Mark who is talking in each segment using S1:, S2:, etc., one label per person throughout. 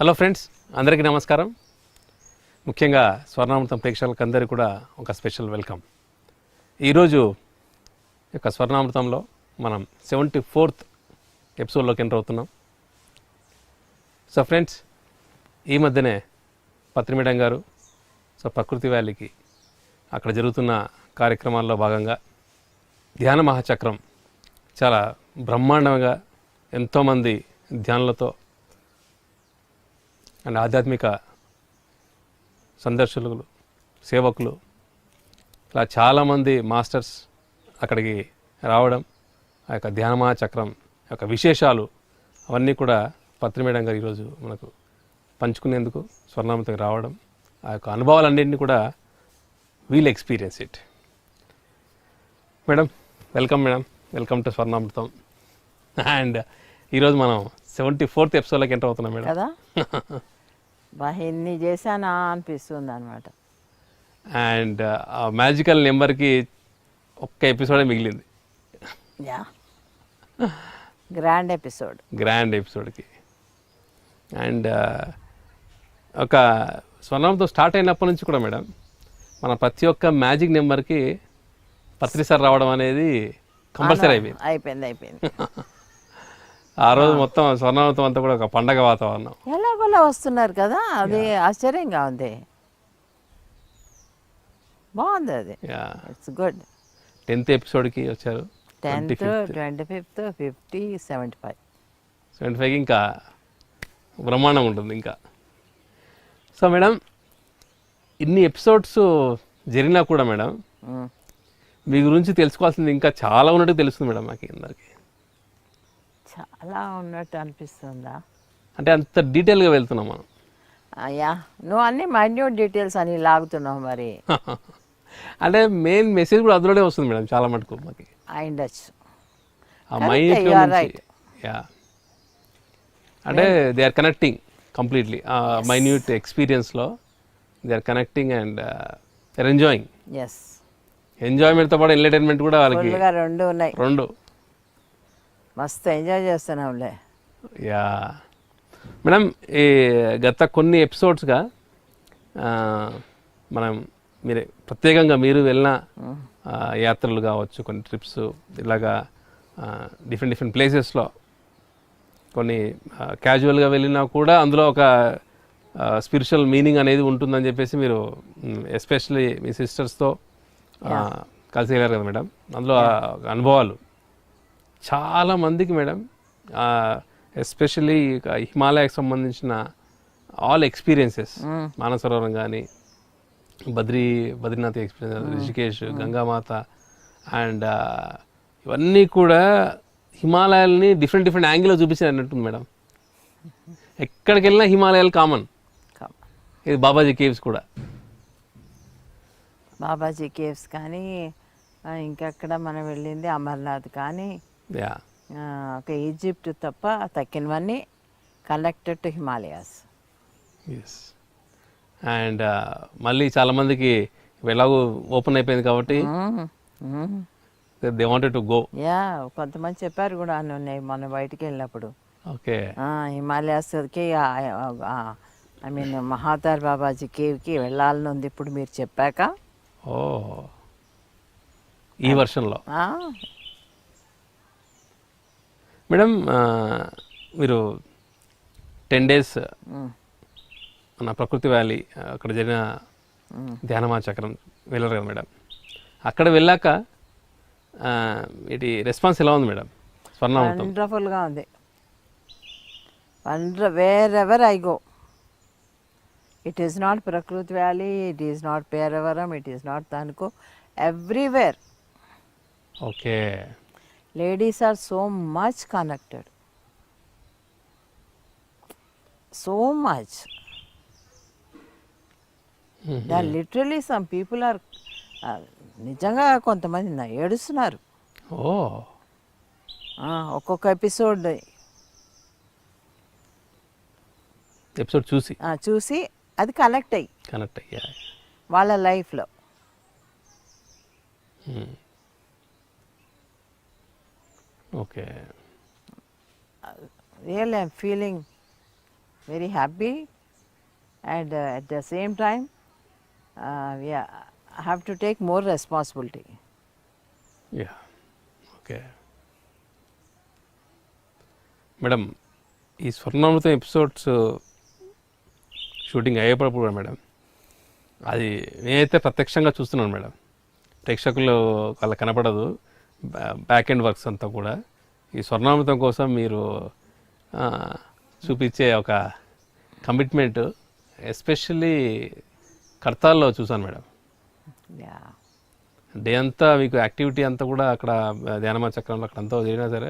S1: Hello friends, అందరికీ నమస్కారం. ముఖ్యంగా స్వర్ణామృతం ప్రేక్షకులకు అందరికీ కూడా ఒక స్పెషల్ వెల్కమ్. ఈరోజు యొక్క స్వర్ణామృతంలో మనం 74th ఎపిసోడ్లోకి ఎంటర్ అవుతున్నాం. సో ఫ్రెండ్స్, ఈ మధ్యనే పత్రి మేడం గారు ప్రకృతి వ్యాలీకి అక్కడ జరుగుతున్న కార్యక్రమాల్లో భాగంగా ధ్యాన మహాచక్రం చాలా బ్రహ్మాండంగా ఎంతోమంది ధ్యానులతో అండ్ ఆధ్యాత్మిక సందర్శకులు, సేవకులు, ఇలా చాలామంది మాస్టర్స్ అక్కడికి రావడం, ఆ యొక్క ధ్యాన మహాచక్రం యొక్క విశేషాలు అవన్నీ కూడా పత్రి మేడం గారు ఈరోజు మనకు పంచుకునేందుకు స్వర్ణామృతంకి రావడం, ఆ యొక్క అనుభవాలన్నింటినీ కూడా we'll experience it. Madam, welcome madam, welcome to Swarnamritam. And ఈరోజు మనం 74th ఎపిసోడ్లోకి ఎంటర్ అవుతున్నాం మేడం
S2: కదా. ఎన్ని చేశానా అనిపిస్తుంది అనమాట.
S1: అండ్ ఆ మ్యాజికల్ నెంబర్కి ఒక్క ఎపిసోడే మిగిలింది.
S2: Yeah, grand ఎపిసోడ్కి. అండ్ ఒక స్వర్ణంతో స్టార్ట్ అయినప్పటి నుంచి కూడా మేడం మన ప్రతి ఒక్క మ్యాజిక్ నెంబర్కి పత్రి సార్ రావడం అనేది కంపల్సరీ అయిపోయింది.
S1: ఆ రోజు మొత్తం స్వర్ణామృతం అంతా కూడా ఒక పండగ వాతావరణం.
S2: ఎలాగోలా వస్తున్నారు కదా, అది ఆశ్చర్యంగా ఉంది. బాగుంది, అది ఇట్స్ గుడ్.
S1: 10th ఎపిసోడ్కి వచ్చారు.
S2: 10th, 25th, 50, 75.
S1: 75కి ఇంకా బ్రహ్మాండం ఉంటుంది ఇంకా. సో మేడం, ఇన్ని ఎపిసోడ్స్ జరిగినా కూడా మేడం మీ గురించి తెలుసుకోవాల్సింది ఇంకా చాలా ఉన్నట్టు తెలుస్తుంది మేడం మాకు అందరికి.
S2: చాలా ఉన్నట్టు అనిపిస్తుందా?
S1: అంటే అంత డీటెయిల్గా వెళ్తున్నాం మనం.
S2: అయ్యా, నువ్వు అన్ని మైన్యూట్ డీటెయిల్స్ అని లాగుతున్నావు మరి.
S1: అంటే మెయిన్ మెసేజ్ కూడా అందులోనే వస్తుంది మేడం చాలా మటుకు మాకు.
S2: అయిండొచ్చు.
S1: ఆ మైన్యూట్లో నుంచి యా, అంటే దే ఆర్ కనెక్టింగ్ కంప్లీట్లీ. ఆ మైన్యూట్ ఎక్స్పీరియన్స్లో they are connecting and they are enjoying. ఎంజాయ్మెంట్తో పాటు ఎంటర్టైన్మెంట్ కూడా వాళ్ళకి
S2: రెండు ఉన్నాయి.
S1: రెండు
S2: మస్తు ఎంజాయ్ చేస్తున్నాంలే.
S1: యా మేడం, ఈ గత కొన్ని ఎపిసోడ్స్గా మనం ప్రత్యేకంగా మీరు వెళ్ళిన యాత్రలు కావచ్చు, కొన్ని ట్రిప్స్ ఇలాగా డిఫరెంట్ ప్లేసెస్లో కొన్ని క్యాజువల్గా వెళ్ళినా కూడా అందులో ఒక స్పిరిచువల్ మీనింగ్ అనేది ఉంటుందని చెప్పేసి మీరు ఎస్పెషల్లీ మీ సిస్టర్స్తో కలిసి వెళ్ళారు కదా మేడం. అందులో అనుభవాలు చాలామందికి మేడం, ఎస్పెషల్లీ హిమాలయాకి సంబంధించిన ఆల్ ఎక్స్పీరియన్సెస్, మానసరోవరం కానీ, బద్రీనాథ్ ఎక్స్పీరియన్స్, రిషికేష్, గంగామాత, అండ్ ఇవన్నీ కూడా హిమాలయాల్ని డిఫరెంట్ యాంగిల్లో చూపించారు అన్నట్టుంది మేడం. ఎక్కడికి వెళ్ళినా హిమాలయాలు కామన్. ఇది బాబాజీ కేవ్స్ కూడా,
S2: బాబాజీ కేవ్స్ కానీ, ఇంకెక్కడ మనం వెళ్ళింది అమర్నాథ్ కానీ, ఒక ఈజిప్ట్ తప్ప తక్కినవన్నీ కనెక్టెడ్ టు హిమాలయాస్.
S1: అండ్ మళ్ళీ చాలామందికి ఎలాగో ఓపెన్ అయిపోయింది కాబట్టి they wanted to go.
S2: Yeah, కొంతమంది చెప్పారు కూడా మనం బయటికి వెళ్ళినప్పుడు.
S1: ఓకే,
S2: హిమాలయాస్కి ఐ మీన్ మహాతార్ బాబాజీ కేవ్కి వెళ్ళాలని ఉంది ఇప్పుడు మీరు చెప్పాక.
S1: ఓ, ఈ వర్షంలో మేడం మీరు 10 days మన ప్రకృతి వ్యాలీ అక్కడ జరిగిన ధ్యానమహాచక్రం వెళ్ళారు కదా మేడం. అక్కడ వెళ్ళాక ఇది రెస్పాన్స్ ఎలా ఉంది మేడం? స్వర్ణామృతం
S2: వండర్ఫుల్గా ఉంది. Wherever I go, it is not Prakriti valley, it is not Peravaram, it is not Tanuku, everywhere.
S1: Okay,
S2: ladies are so much connected, so much. There are literally some people are నిజంగా కొంతమంది ఏడుస్తున్నారు. ఒక్కొక్క episode చూసి అది connect అయ్యా వాళ్ళ లైఫ్లో.
S1: Okay,
S2: real I'm feeling
S3: very happy, and at the same time, yeah, I have to take more responsibility.
S2: Yeah okay madam, ఈ స్వర్ణామృతం ఎపిసోడ్స్ షూటింగ్ అయ్యేటప్పుడు కూడా మేడం, అది నేనైతే ప్రత్యక్షంగా చూస్తున్నాను మేడం. ప్రేక్షకులు వాళ్ళ కనపడదు, బ్యాక్ ఎండ్ వర్క్స్ అంతా కూడా ఈ స్వర్ణామృతం కోసం మీరు చూపించే ఒక కమిట్మెంట్ ఎస్పెషల్లీ కర్తాల్లో చూసాను మేడం.
S3: Yeah.
S2: డే అంతా మీకు యాక్టివిటీ అంతా కూడా అక్కడ ధ్యానమా చక్రంలో అక్కడ అంతా జరిగినా సరే,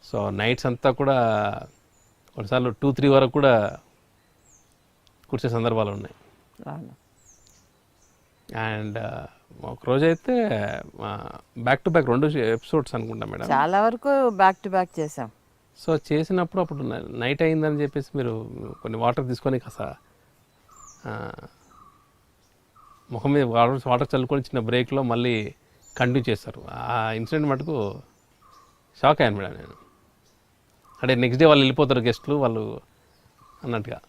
S2: సో నైట్స్ అంతా కూడా కొన్నిసార్లు 2-3 వరకు కూడా కూర్చే సందర్భాలు ఉన్నాయి.
S3: అవును.
S2: అండ్ ఒకరోజైతే బ్యాక్ టు బ్యాక్ 2 ఎపిసోడ్స్ అనుకుంటా మేడం.
S3: చాలా వరకు బ్యాక్ టు బ్యాక్ చేసాం.
S2: సో చేసినప్పుడు అప్పుడు నైట్ అయిందని చెప్పేసి మీరు కొన్ని వాటర్ తీసుకొని కాస్త ముఖం మీద వాటర్ చల్లుకొని చిన్న బ్రేక్లో మళ్ళీ కంటిన్యూ చేస్తారు. ఆ ఇన్సిడెంట్ మటుకు షాక్ అయ్యాను మేడం నేను. అంటే నెక్స్ట్ డే వాళ్ళు వెళ్ళిపోతారు గెస్ట్లు వాళ్ళు అన్నట్టుగా.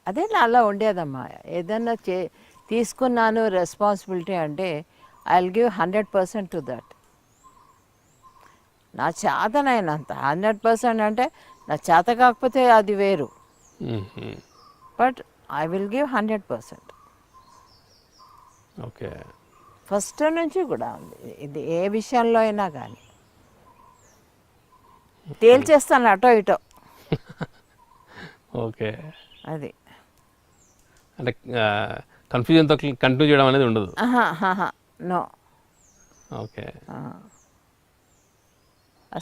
S3: అదే అలా ఉండేదమ్మా. ఏదన్నా తీసుకున్నాను రెస్పాన్సిబిలిటీ అంటే I will give 100% to that. నా చేతనైనంత 100% అంటే నా చేత కాకపోతే అది వేరు, but I will give 100%.
S2: Okay.
S3: First నుంచి కూడా ఉంది ఇది, ఏ విషయంలో అయినా కానీ తేల్చేస్తాను అటో ఇటో.
S2: ఓకే.
S3: అది
S2: అంటే కన్ఫ్యూజన్తో కంటిన్యూ చేయడం అనేది ఉండదు.
S3: నో.
S2: ఓకే.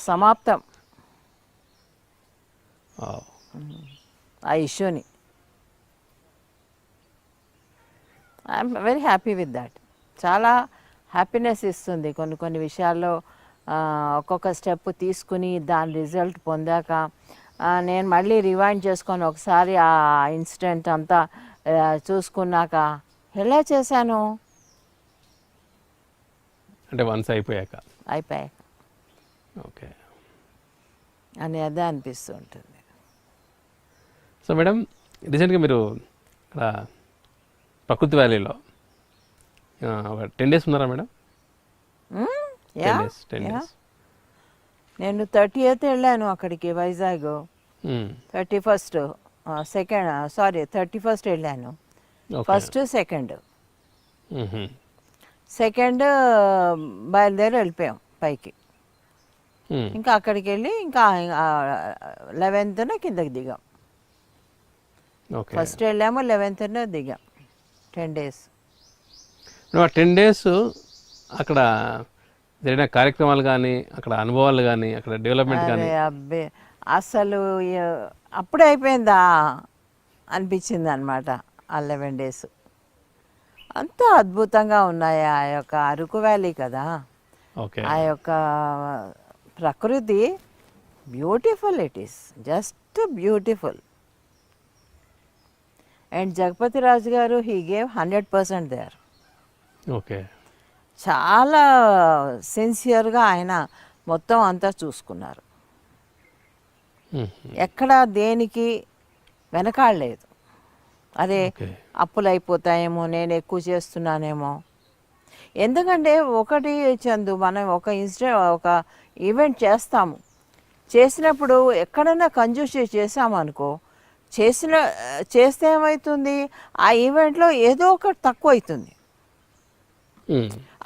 S3: సమాప్తం
S2: Wow.
S3: ఆ ఇష్యూని. I'm very happy with that. చాలా హ్యాపీనెస్ ఇస్తుంది కొన్ని విషయాల్లో. ఒక్కొక్క స్టెప్ తీసుకుని దాని రిజల్ట్ పొందాక నేను మళ్ళీ రివైండ్ చేసుకొని ఒకసారి ఆ ఇన్సిడెంట్ అంతా చూసుకున్నాక ఎలా చేశాను
S2: అంటే వన్స్ అయిపోయాక ఓకే
S3: అని అదే అనిపిస్తూ ఉంటుంది.
S2: సో మేడం, రీసెంట్గా మీరు ఇక్కడ ప్రకృతి వ్యాలీలో ఒక 10 days ఉన్నారా మేడం? 10 days.
S3: నేను 30th వెళ్ళాను అక్కడికి, వైజాగ్. 31st వెళ్ళాను. ఫస్ట్ సెకండ్ బయలుదేరి వెళ్ళిపోయాం పైకి. ఇంకా అక్కడికి వెళ్ళి ఇంకా 11th కిందకి దిగాం. ఫస్ట్ వెళ్ళాము, 11th దిగాం. 10 days.
S2: 10 days అక్కడ జరిగిన కార్యక్రమాలు కానీ, అక్కడ అనుభవాలు కానీ, అక్కడ డెవలప్మెంట్ కానీ?
S3: అబ్బే అసలు అప్పుడే అయిపోయిందా అనిపించింది అనమాట. ఆ 11 days అంత అద్భుతంగా ఉన్నాయి. ఆ యొక్క అరకు వ్యాలీ కదా, ఆ యొక్క ప్రకృతి beautiful. It is just beautiful. And Jagapathi Raju గారు హీ గేవ్ 100% దేర్.
S2: ఓకే.
S3: చాలా సిన్సియర్గా ఆయన మొత్తం అంతా చూసుకున్నారు. ఎక్కడ దేనికి వెనకాడలేదు. అదే అప్పులు అయిపోతాయేమో, నేను ఎక్కువ చేస్తున్నానేమో. ఎందుకంటే ఒకటి చందు, మనం ఒక ఈవెంట్ చేసినప్పుడు ఎక్కడైనా కంజూస్ చేసామనుకో, చేస్తే ఏమవుతుంది, ఆ ఈవెంట్లో ఏదో ఒకటి తక్కువ అవుతుంది.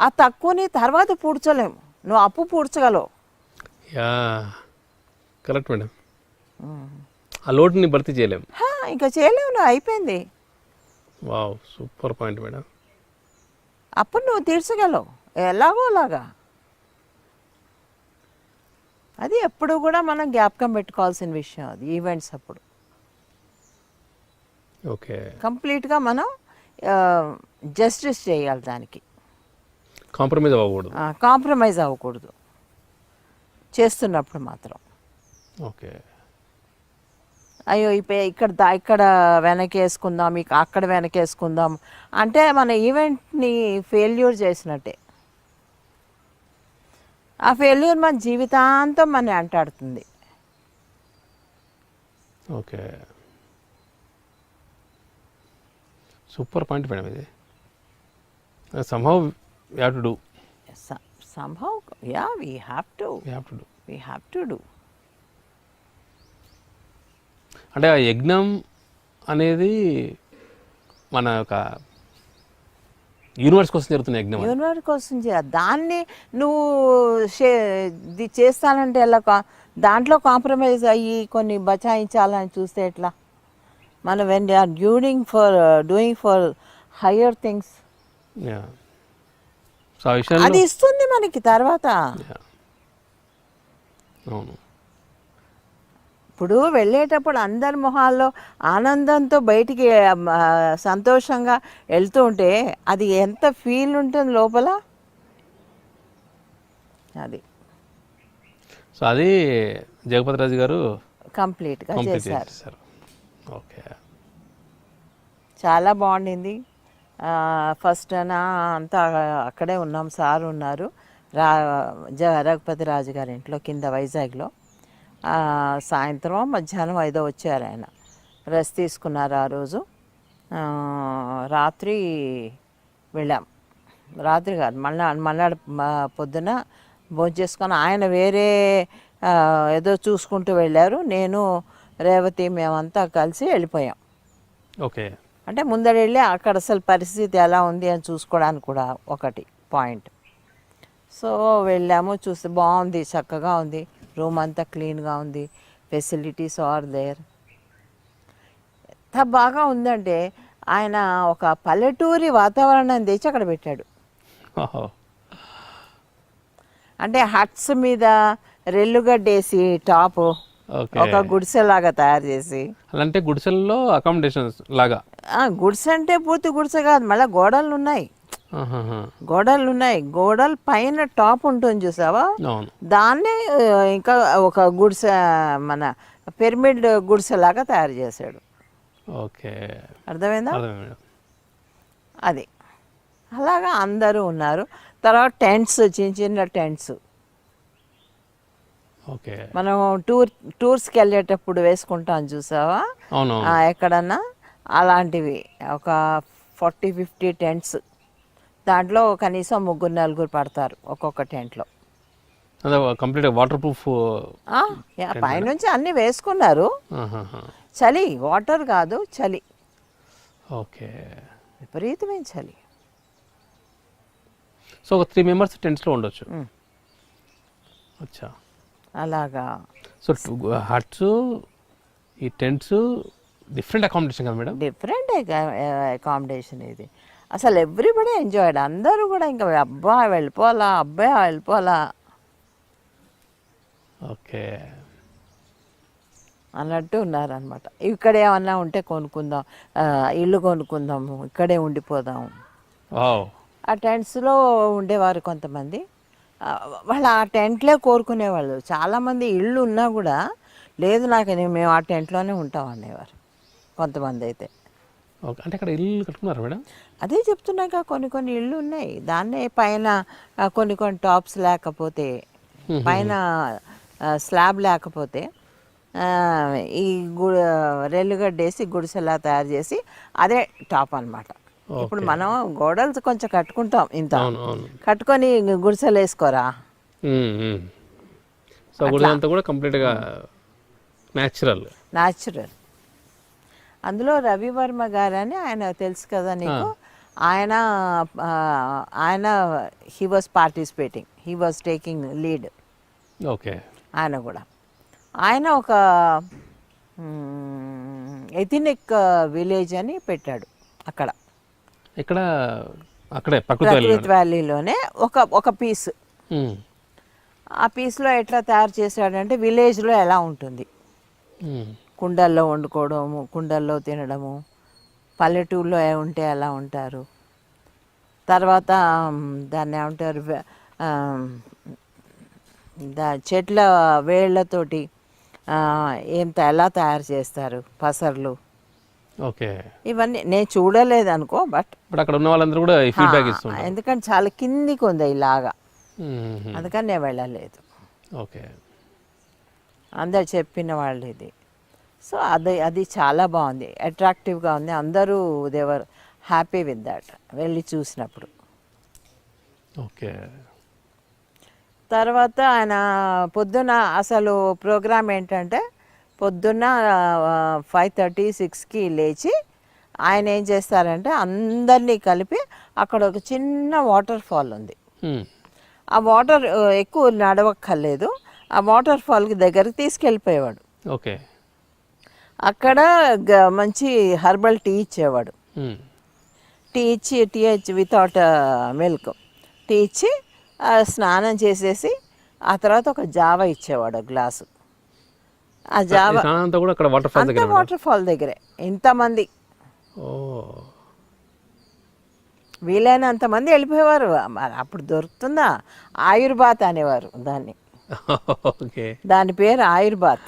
S3: ఆ తక్కువని తర్వాత పూడ్చలేము. నువ్వు అప్పు పూడ్చగలవు.
S2: Correct madam. ఆ లోటుని భర్తీ చేయలేము,
S3: ఇంకా చేయలేము. నువ్వు అయిపోయింది.
S2: Wow, super point madam.
S3: అప్పుడు నువ్వు తీర్చగలవు ఎలాగోలాగా. అది ఎప్పుడు కూడా మనం జ్ఞాపకం పెట్టుకోవాల్సిన విషయం. అది ఈవెంట్స్ అప్పుడు
S2: ఓకే
S3: కంప్లీట్గా మనం జస్టిస్ చేయాలి దానికి. కాంప్రమైజ్ అవ్వకూడదు చేస్తున్నప్పుడు మాత్రం.
S2: ఓకే.
S3: అయ్యో ఇక్కడ వెనకేసుకుందాం, అక్కడ వెనకేసుకుందాం అంటే మన ఈవెంట్ని ఫెయిల్యూర్ చేసినట్టే. ఆ ఫెయిల్యూర్ మన జీవితాంతం మన అంటాడుతుంది.
S2: ఓకే, సూపర్ పాయింట్ మేడం ఇది. somehow we have to do.
S3: somehow yeah we have to do.
S2: అంటే ఆ యజ్ఞం అనేది మన యొక్క యూనివర్స్ కోసం జరుగుతున్న యజ్ఞం.
S3: యూనివర్స్ కోసం దాన్ని నువ్వు ఇది చేస్తానంటే ఎలా దాంట్లో కాంప్రమైజ్ అయ్యి కొన్ని బచాయించాలని చూస్తే ఎట్లా? మనం when they are doing for higher things,
S2: so ఆ విషయంలో
S3: అది ఇస్తుంది మనకి తర్వాత.
S2: అవును,
S3: ఇప్పుడు వెళ్ళేటప్పుడు అందరి మొహాల్లో ఆనందంతో బయటికి సంతోషంగా వెళ్తూ ఉంటే అది ఎంత ఫీల్ ఉంటుంది లోపల. అది
S2: సో అది జగపతి రాజు గారు
S3: కంప్లీట్గా
S2: కంప్లీట్
S3: చేశారు.
S2: చేశారు. ఓకే,
S3: చాలా బాగుండింది. ఫస్ట్ అంతా అక్కడే ఉన్నాం, సార్ ఉన్నారు రఘుపతి రాజు గారి ఇంట్లో కింద వైజాగ్లో. సాయంత్రం మధ్యాహ్నం 5 వచ్చారు ఆయన, రెస్ట్ తీసుకున్నారు ఆ రోజు. రాత్రి వెళ్ళాం, రాత్రి కాదు మన్నాడు పొద్దున భోంచేసుకొని ఆయన వేరే ఏదో చూసుకుంటూ వెళ్ళారు. నేను రేవతి మేమంతా కలిసి వెళ్ళిపోయాం.
S2: ఓకే,
S3: అంటే ముందర వెళ్ళి అక్కడ అసలు పరిస్థితి ఎలా ఉంది అని చూసుకోవడానికి కూడా ఒకటి పాయింట్. సో వెళ్ళాము, చూస్తే బాగుంది, చక్కగా ఉంది, రూమ్ అంతా క్లీన్గా ఉంది, ఫెసిలిటీస్ ఆర్ దేర్. ఎంత బాగా ఉందంటే ఆయన ఒక పల్లెటూరి వాతావరణం తెచ్చి అక్కడ పెట్టాడు. అంటే హట్స్ మీద రెల్లుగడ్డేసి టాపు ఒక గుడిసెలాగా తయారు చేసి,
S2: అంటే గుడిసెల్లో అకామిడేషన్స్ లాగా.
S3: గుడిసె అంటే పూర్తి గుడిసె కాదు, మళ్ళీ గోడలు ఉన్నాయి, గోడల పైన టాప్ ఉంటుంది చూసావా, దాన్నే ఇంకా ఒక గుడిసె మన పిరమిడ్ గుడిసెలాగా తయారు చేశాడు.
S2: ఓకే,
S3: అర్థమైందా? అది అలాగా అందరూ ఉన్నారు. తర్వాత టెంట్స్, చిన్న చిన్న టెంట్స్ మనం టూర్స్కి వెళ్ళేటప్పుడు వేసుకుంటాం చూసావా, ఎక్కడన్నా అలాంటివి ఒక 40-50 టెంట్స్. దాంట్లో కనీసం 3-4 పడతారు ఒక్కొక్క టెంట్లో.
S2: కంప్లీట్ వాటర్ ప్రూఫ్
S3: పైనుంచి అన్ని వేసుకున్నారు. చలి, వాటర్ కాదు చలి,
S2: ఓకే,
S3: విపరీతమైన చలి.
S2: సో ఒక 3 మెంబర్స్ టెంట్స్లో ఉండొచ్చు. అచ్చా,
S3: అలాగా.
S2: సో హట్స్, ఈ టెంట్స్ డిఫరెంట్ అకామిడేషన్ కదా మేడం?
S3: డిఫరెంట్ అకామిడేషన్ ఇది. అసలు ఎవ్రీబడి ఎంజాయ్డ్, అందరూ కూడా ఇంకా అబ్బాయి వెళ్ళిపోవాలా, అబ్బాయి వెళ్ళిపోవాలా
S2: ఓకే
S3: అన్నట్టు ఉన్నారనమాట. ఇక్కడ ఏమన్నా ఉంటే కొనుక్కుందాం, ఇల్లు కొనుక్కుందాము, ఇక్కడే ఉండిపోదాము. ఆ టెంట్స్లో ఉండేవారు కొంతమంది, వాళ్ళు ఆ టెంట్లే కోరుకునేవాళ్ళు. చాలామంది ఇళ్ళు ఉన్నా కూడా లేదు నాకు మేము ఆ టెంట్లోనే ఉంటాం అనేవారు కొంతమంది అయితే.
S2: అంటే అక్కడ ఇల్లు కట్టుకున్నారు మేడం?
S3: అదే చెప్తున్నాక కొన్ని ఇళ్ళు ఉన్నాయి, దాన్నే పైన కొన్ని టాప్స్ లేకపోతే, పైన స్లాబ్ లేకపోతే ఈ రెల్లుగడ్డేసి గుడిసెలా తయారు చేసి అదే టాప్ అనమాట. ఇప్పుడు మనం గోడలు కొంచెం కట్టుకుంటాం, ఇంత కట్టుకొని గుడిసెలు వేసుకోరా.
S2: సో గుడిసెలంతా కూడా కంప్లీట్గా న్యాచురల్.
S3: అందులో రవివర్మ గారు అని ఆయన తెలుసు కదా నీకు, ఆయన he was participating, he was taking lead.
S2: Okay,
S3: ఆయన కూడా ఆయన ఒక ఎథనిక్ విలేజ్ అని పెట్టాడు అక్కడ,
S2: ఇక్కడ అక్కడే
S3: ప్రకృతి వ్యాలీలోనే ఒక పీస్. ఆ పీస్లో ఎట్లా తయారు చేశాడంటే విలేజ్లో ఎలా ఉంటుంది, కుండల్లో వండుకోవడము, కుండల్లో తినడము, పల్లెటూరులో ఉంటే ఎలా ఉంటారు, తర్వాత దాన్ని ఏమంటారు చెట్ల వేళ్లతోటి ఎలా తయారు చేస్తారు పసర్లు.
S2: ఓకే,
S3: ఇవన్నీ నేను చూడలేదు అనుకో, బట్
S2: అక్కడ ఉన్న వాళ్ళందరూ కూడా ఫీడ్బ్యాక్ ఇస్తున్నారు.
S3: ఎందుకంటే చాలా కిందికి ఉంది ఇలాగా, అందుకని నేను వెళ్ళలేదు.
S2: ఓకే,
S3: అందరు చెప్పిన వాళ్ళు ఇది. సో అది చాలా బాగుంది, అట్రాక్టివ్గా ఉంది. అందరూ దేవర్ హ్యాపీ విత్ దాట్ వెళ్ళి చూసినప్పుడు.
S2: ఓకే.
S3: తర్వాత ఆయన పొద్దున అసలు ప్రోగ్రామ్ ఏంటంటే పొద్దున్న 5:30, 6కి లేచి ఆయన ఏం చేస్తారంటే అందరినీ కలిపి అక్కడ ఒక చిన్న వాటర్ ఫాల్ ఉంది. ఆ వాటర్ ఎక్కువ నడవక్కర్లేదు, ఆ వాటర్ ఫాల్కి దగ్గరికి తీసుకెళ్ళిపోయేవాడు.
S2: ఓకే.
S3: అక్కడ మంచి హర్బల్ టీ ఇచ్చేవాడు. టీ ఇచ్చి వితౌట్ మిల్క్ టీ ఇచ్చి స్నానం చేసేసి ఆ తర్వాత ఒక జావా ఇచ్చేవాడు, ఒక గ్లాసు. ఆ జావా
S2: అంతా కూడా అక్కడ వాటర్ ఫాల్
S3: అంతా వాటర్ ఫాల్ దగ్గరే. ఇంతమంది వీలైనంత మంది వెళ్ళిపోయేవారు. మరి అప్పుడు దొరుకుతుందా? ఆయుర్బాత్ అనేవారు దాన్ని.
S2: ఓకే.
S3: దాని పేరు ఆయుర్బాత్.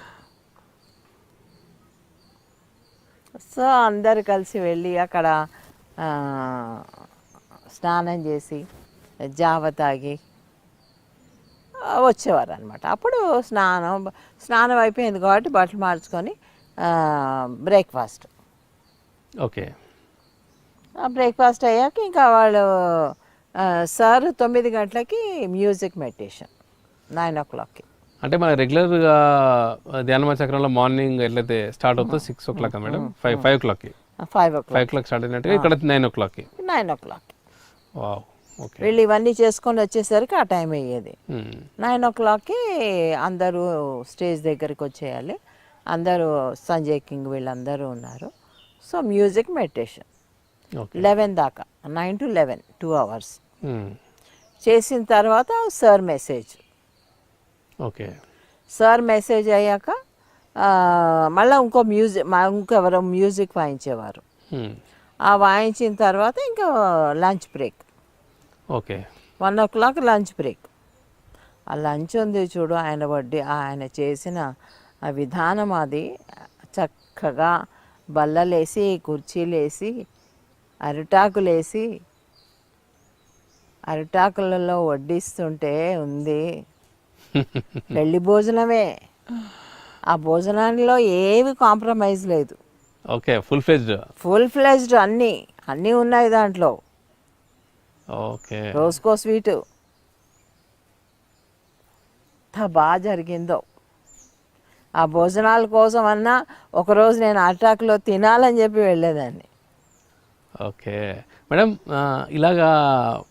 S3: సో అందరు కలిసి వెళ్ళి అక్కడ స్నానం చేసి జావ తాగి వచ్చేవారు అనమాట. అప్పుడు స్నానం అయిపోయింది కాబట్టి బట్టలు మార్చుకొని బ్రేక్ఫాస్ట్.
S2: ఓకే.
S3: బ్రేక్ఫాస్ట్ అయ్యాక ఇంకా వాళ్ళు సార్ 9 గంటలకి మ్యూజిక్ మెడిటేషన్, 9 o'clockకి.
S2: అంటే మన రెగ్యులర్గా ధ్యానమా చక్రంలో మార్నింగ్ ఎట్లయితే స్టార్ట్ అవుతుందో 6 o'clock మేడం, 5 o'clockకి
S3: 5 o'clock
S2: స్టార్ట్ అయినట్టుగా ఇక్కడ 9 o'clockకి.
S3: 9 o'clockకి
S2: వావ్. ఓకే.
S3: వీళ్ళు ఇవన్నీ చేసుకొని వచ్చేసరికి ఆ టైం అయ్యేది. 9 o'clockకి అందరూ స్టేజ్ దగ్గరికి వచ్చేయాలి. అందరూ సంజయ్ కింగ్ వీళ్ళందరూ ఉన్నారు. సో మ్యూజిక్ మెడిటేషన్ 11 దాకా, 9 to 11, 2 hours చేసిన తర్వాత sir message.
S2: Okay.
S3: Sir message అయ్యాక మళ్ళీ ఇంకెవరో మ్యూజిక్ వాయించేవారు. ఆ వాయించిన తర్వాత ఇంకా lunch break.
S2: Okay.
S3: 1 o'clock lunch break. ఆ లంచ్ ఉంది చూడు, ఆయన చేసిన ఆ విధానం అది చక్కగా బల్లలేసి కుర్చీలేసి అరిటాకులలో వడ్డిస్తుంటే ఉంది. పెళ్లి భోజనమే. ఆ భోజనాల్లో ఏవి కాంప్రమైజ్ లేదు.
S2: ఓకే. ఫుల్
S3: ఫ్లెజ్డ్ అన్నీ ఉన్నాయి దాంట్లో.
S2: ఓకే.
S3: రోజుకో స్వీటు. ఎంత బాగా జరిగిందో. ఆ భోజనాల కోసం అన్నా ఒకరోజు నేను అరిటాకులో తినాలని చెప్పి వెళ్ళేదాన్ని.
S2: ఓకే మేడం, ఇలాగా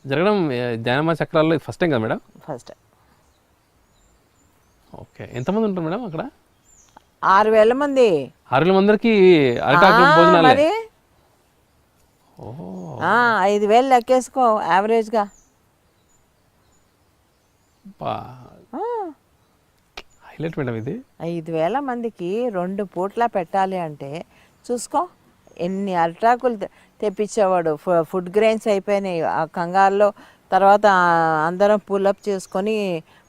S2: జరగడం ధ్యానమా చక్రాల్లో ఫస్ట్ టైం కదా మేడం?
S3: First time.
S2: ఓకే. ఎంతమంది ఉంటారు మేడం అక్కడ?
S3: 6,000 మంది.
S2: 6,000 మందికి అరిటాకులు భోజనాలే?
S3: మరి 5,000 లెక్కేసుకో యావరేజ్గా.
S2: హైలైట్ మేడం ఇది.
S3: 5,000 మందికి 2 పూట్ల పెట్టాలి అంటే చూసుకో ఎన్ని అరిటాకులు తెప్పించేవాడు. ఫుడ్ గ్రెయిన్స్ అయిపోయినాయి ఆ కంగారులో. తర్వాత అందరం పుల్అప్ చేసుకొని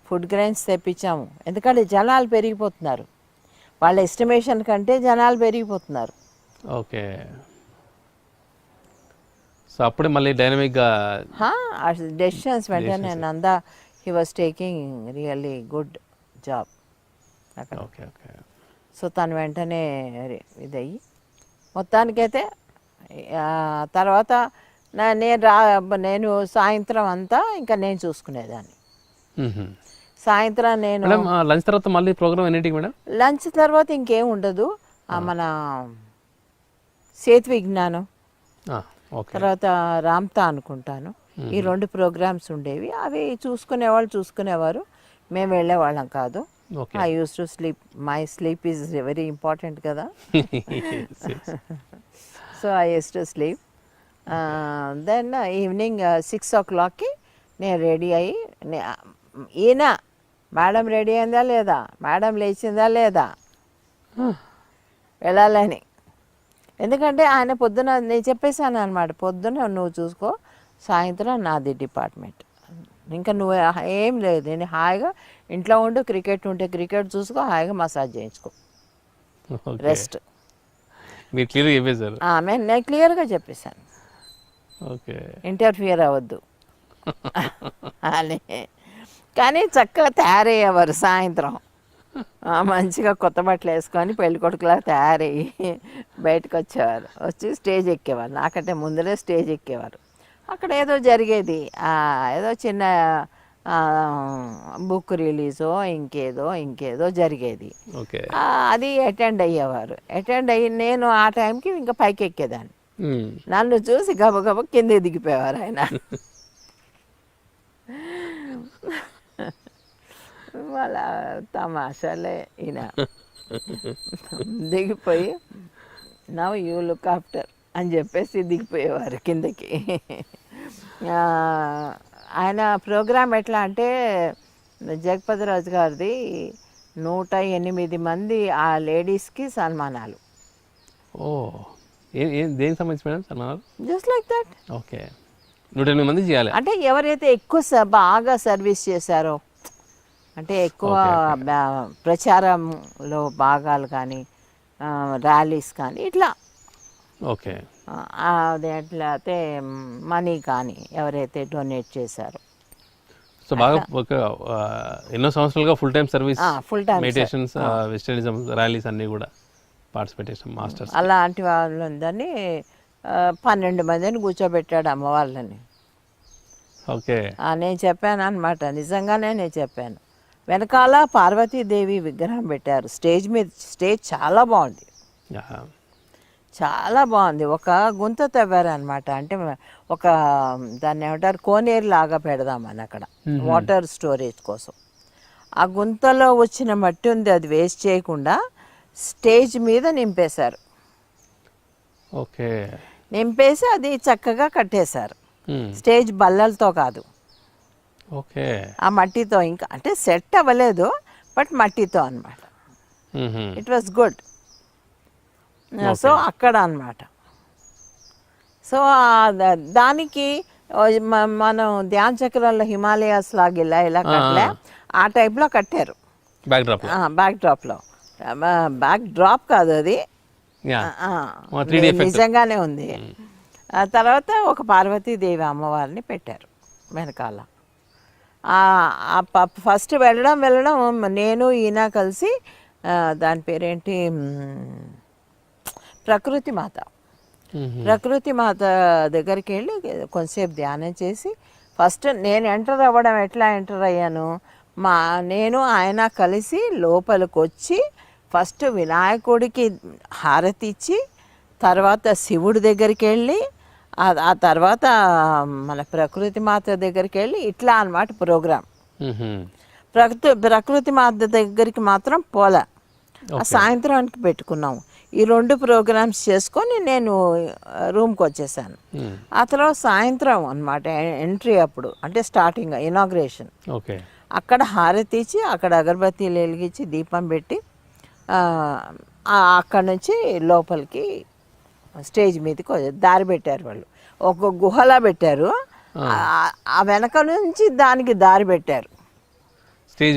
S3: ఫుడ్ గ్రెయిన్స్ తెప్పించాము. ఎందుకంటే జనాలు పెరిగిపోతున్నారు, వాళ్ళ ఎస్టిమేషన్ కంటే జనాలు పెరిగిపోతున్నారు.
S2: ఓకే. సో అప్పుడే మళ్ళీ డైనమిక్గా
S3: డెసిషన్స్ వెంటనే Nanda he was taking really good job అక్కడ.
S2: ఓకే. ఓకే.
S3: సో తను వెంటనే ఇదయ్యి మొత్తానికైతే తర్వాత నేను సాయంత్రం అంతా ఇంకా నేను చూసుకునేదాన్ని. సాయంత్రం నేను
S2: లంచ్ తర్వాత మళ్ళీ ప్రోగ్రామ్ ఎన్నింటికి మేడం?
S3: లంచ్ తర్వాత ఇంకేం ఉండదు. మన సేతు విజ్ఞానం, తర్వాత రామ్తా అనుకుంటాను, ఈ 2 ప్రోగ్రామ్స్ ఉండేవి. అవి చూసుకునేవారు, మేము వెళ్ళేవాళ్ళం కాదు. I use to sleep. My sleep is very important కదా. So I use to sleep. Then evening 6 o'clockకి నేను రెడీ అయ్యి, ఈయన మేడం రెడీ అయిందా లేదా, మేడం లేచిందా లేదా వెళ్ళాలని. ఎందుకంటే ఆయన పొద్దున నేను చెప్పేశాను అనమాట, పొద్దున నువ్వు చూసుకో, సాయంత్రం నాది డిపార్ట్మెంట్, ఇంకా నువ్వు ఏం లేదు, నేను హాయిగా ఇంట్లో ఉండు, క్రికెట్ ఉంటే క్రికెట్ చూసుకో, హాయిగా మసాజ్ చేయించుకో, రెస్ట్.
S2: మీరు క్లియర్గా చెప్పేశారు?
S3: నేను క్లియర్గా చెప్పేశాను.
S2: ఓకే.
S3: ఇంటర్ఫియర్ అవ్వద్దు అని. కానీ చక్కగా తయారయ్యేవారు సాయంత్రం. మంచిగా కొత్త బట్టలు వేసుకొని పెళ్లి కొడుకులా తయారయ్యి బయటకు వచ్చేవారు, వచ్చి స్టేజ్ ఎక్కేవారు. నాకంటే ముందరే స్టేజ్ ఎక్కేవారు. అక్కడ ఏదో జరిగేది, ఏదో చిన్న బుక్ రిలీజో ఇంకేదో జరిగేది.
S2: ఓకే.
S3: అది అటెండ్ అయ్యేవారు. అటెండ్ అయ్యి నేను ఆ టైంకి ఇంకా పైకి ఎక్కేదాన్ని. నన్ను చూసి గబగబ కింద దిగిపోయేవారు ఆయన. వాళ్ళ తమాషాలే ఈయన. దిగిపోయి నవ్ యూ లుక్ ఆఫ్టర్ అని చెప్పేసి దిగిపోయేవారు కిందకి. ఆయన ప్రోగ్రామ్ ఎట్లా అంటే జగపతిరాజు గారిది 108 మంది ఆ లేడీస్కి సన్మానాలు.
S2: ఓ, దేనికి సంబంధించి మేడం సన్మానాలు?
S3: Just like that.
S2: ఓకే, 108 మంది చేయాలి.
S3: అంటే ఎవరైతే ఎక్కువ బాగా సర్వీస్ చేశారో, అంటే ఎక్కువ ప్రచారంలో భాగాలు కానీ ర్యాలీస్ కానీ ఇట్లా,
S2: ఓకే,
S3: అది ఎట్లా అయితే మనీ కానీ ఎవరైతే డొనేట్ చేశారో.
S2: సో బాగా ఒక ఎన్నో సంవత్సరాలుగా full time service,
S3: full time
S2: meditations, vegetarianism rallies అన్నీ కూడా పార్టిసిపేట్ చేసాం మాస్టర్స్.
S3: అలాంటి వాళ్ళందరినీ 12 మందిని కూర్చోబెట్టాడు అమ్మవాళ్ళని.
S2: ఓకే,
S3: నేను చెప్పాను అనమాట, నిజంగానే నేను చెప్పాను. వెనకాల పార్వతీదేవి విగ్రహం పెట్టారు స్టేజ్ మీద. స్టేజ్ చాలా బాగుంది, చాలా బాగుంది. ఒక గుంత తవ్వారు అనమాట, అంటే ఒక దాన్ని ఏమంటారు కోనేరు లాగా పెడదామని అక్కడ వాటర్ స్టోరేజ్ కోసం. ఆ గుంతలో వచ్చిన మట్టి ఉంది, అది వేస్ట్ చేయకుండా స్టేజ్ మీద నింపేశారు.
S2: ఓకే,
S3: నింపేసి అది చక్కగా కట్టేశారు. స్టేజ్ బల్లలతో కాదు,
S2: ఓకే,
S3: ఆ మట్టితో. ఇంకా అంటే సెట్ అవ్వలేదు, బట్ మట్టితో అనమాట. It was good. సో అక్కడ అనమాట. సో దానికి మనం ధ్యాన చక్రంలో హిమాలయాస్ లాగా ఇలా కట్టలే, ఆ టైప్లో కట్టారు. బ్యాక్ డ్రాప్లో. బ్యాక్ డ్రాప్ కాదు అది, నిజంగానే ఉంది. తర్వాత ఒక పార్వతీదేవి అమ్మవారిని పెట్టారు వెనకాల. ఫస్ట్ వెళ్ళడం నేను ఈయన కలిసి, దాని పేరేంటి, ప్రకృతి మాత దగ్గరికి వెళ్ళి కొంతసేపు ధ్యానం చేసి, ఫస్ట్ నేను ఎంటర్ అవ్వడం ఎట్లా ఎంటర్ అయ్యాను, నేను ఆయన కలిసి లోపలికి వచ్చి ఫస్ట్ వినాయకుడికి హారతి ఇచ్చి, తర్వాత శివుడి దగ్గరికి వెళ్ళి, ఆ తర్వాత మన ప్రకృతి మాత దగ్గరికి వెళ్ళి, ఇట్లా అన్నమాట ప్రోగ్రామ్. ప్రకృతి మాత దగ్గరికి మాత్రం పోలే, సాయంత్రానికి పెట్టుకున్నాము. ఈ 2 ప్రోగ్రామ్స్ చేసుకొని నేను రూమ్కి వచ్చేసాను. ఆ తర్వాత సాయంత్రం అనమాట ఎంట్రీ, అప్పుడు అంటే స్టార్టింగ్ ఇనాగ్రేషన్. అక్కడ హారతి ఇచ్చి, అక్కడ అగరబత్తీలు వెలిగించి దీపం పెట్టి, అక్కడ నుంచి లోపలికి స్టేజ్ మీదకి దారి పెట్టారు వాళ్ళు. ఒక గుహలా పెట్టారు, ఆ వెనక నుంచి దానికి దారి పెట్టారు.
S2: స్టేజ్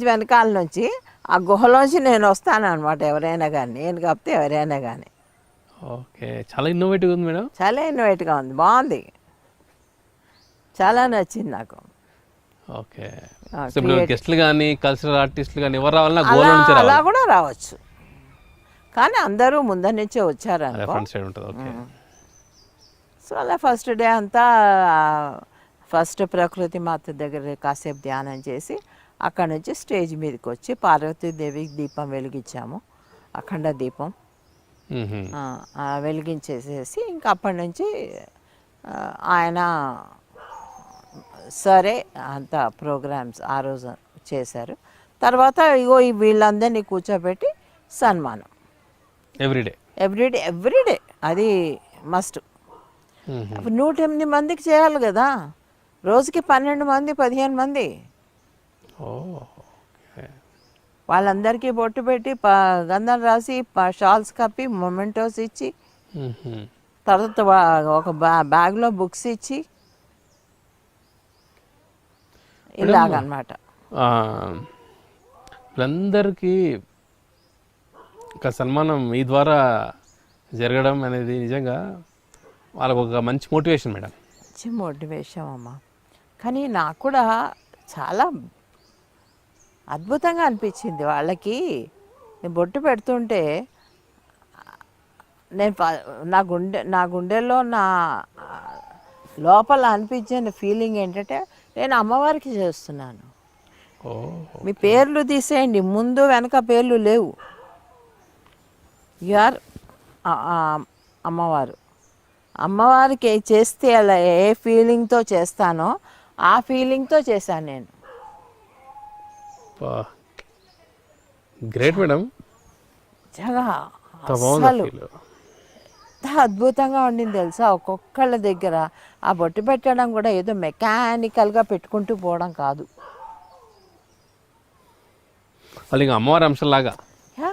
S3: వెనకాల నుంచి ఆ గుహలోంచి నేను వస్తాను అనమాట, ఎవరైనా కానీ, నేను కాకపోతే ఎవరైనా కానీ.
S2: ఓకే, చాలా ఇన్నోవేటివ్ ఉంది మేడం.
S3: చాలా ఇన్నోవేటివ్గా ఉంది, బాగుంది, చాలా నచ్చింది నాకు.
S2: ఓకే, గెస్ట్లు కానీ కల్చరల్ ఆర్టిస్టులు కానీ ఎవరు రావాలన్నా
S3: అలా కూడా రావచ్చు, కానీ అందరూ ముందర నుంచే వచ్చారు అనుకో. సో అలా ఫస్ట్ డే అంతా ఫస్ట్ ప్రకృతి మాత దగ్గర కాసేపు ధ్యానం చేసి, అక్కడ నుంచి స్టేజ్ మీదకి వచ్చి పార్వతీదేవికి దీపం వెలిగించాము, అఖండ దీపం వెలిగించేసేసి, ఇంకా అప్పటి నుంచి ఆయన సరే అంత ప్రోగ్రామ్స్ ఆ రోజు చేశారు. తర్వాత ఇగో వీళ్ళందరినీ కూర్చోబెట్టి సన్మానం ఎవ్రీడే అది మస్ట్. 108 మందికి చేయాలి కదా, రోజుకి 12 మంది 15 మంది. వాళ్ళందరికీ బొట్టు పెట్టి గంధం రాసి షాల్స్ కప్పి మొమెంటోస్ ఇచ్చి, తర్వాత ఒక బ్యాగ్లో బుక్స్ ఇచ్చి, ఇలాగనమాట.
S2: వీళ్ళందరికీ ఒక సన్మానం మీ ద్వారా జరగడం అనేది నిజంగా వాళ్ళకు ఒక మంచి మోటివేషన్ మేడం.
S3: మంచి మోటివేషన్ అమ్మ. కానీ నాకు కూడా చాలా అద్భుతంగా అనిపించింది వాళ్ళకి. నేను బొట్టు పెడుతుంటే నేను నా గుండెల్లో నా లోపల అనిపించిన ఫీలింగ్ ఏంటంటే నేను అమ్మవారికి చేస్తున్నాను.
S2: ఓ
S3: మీ పేర్లు తీసేయండి, ముందు వెనక పేర్లు లేవు. యు ఆర్ అమ్మవారు. అమ్మవారికి చేస్తే అలా ఏ ఫీలింగ్తో చేస్తానో ఆ ఫీలింగ్తో చేశాను నేను.
S2: Great madam.
S3: చాలా
S2: బాగుంది
S3: అసలు
S2: feel.
S3: ఎంత అద్భుతంగా ఉండింది తెలుసా. ఒక్కొక్కళ్ళ దగ్గర ఆ బొట్టు పెట్టడం కూడా ఏదో మెకానికల్గా పెట్టుకుంటూ పోవడం కాదు.
S2: వాళ్ళు ఇంకా అమ్మవారి అంశంలాగా.
S3: యా,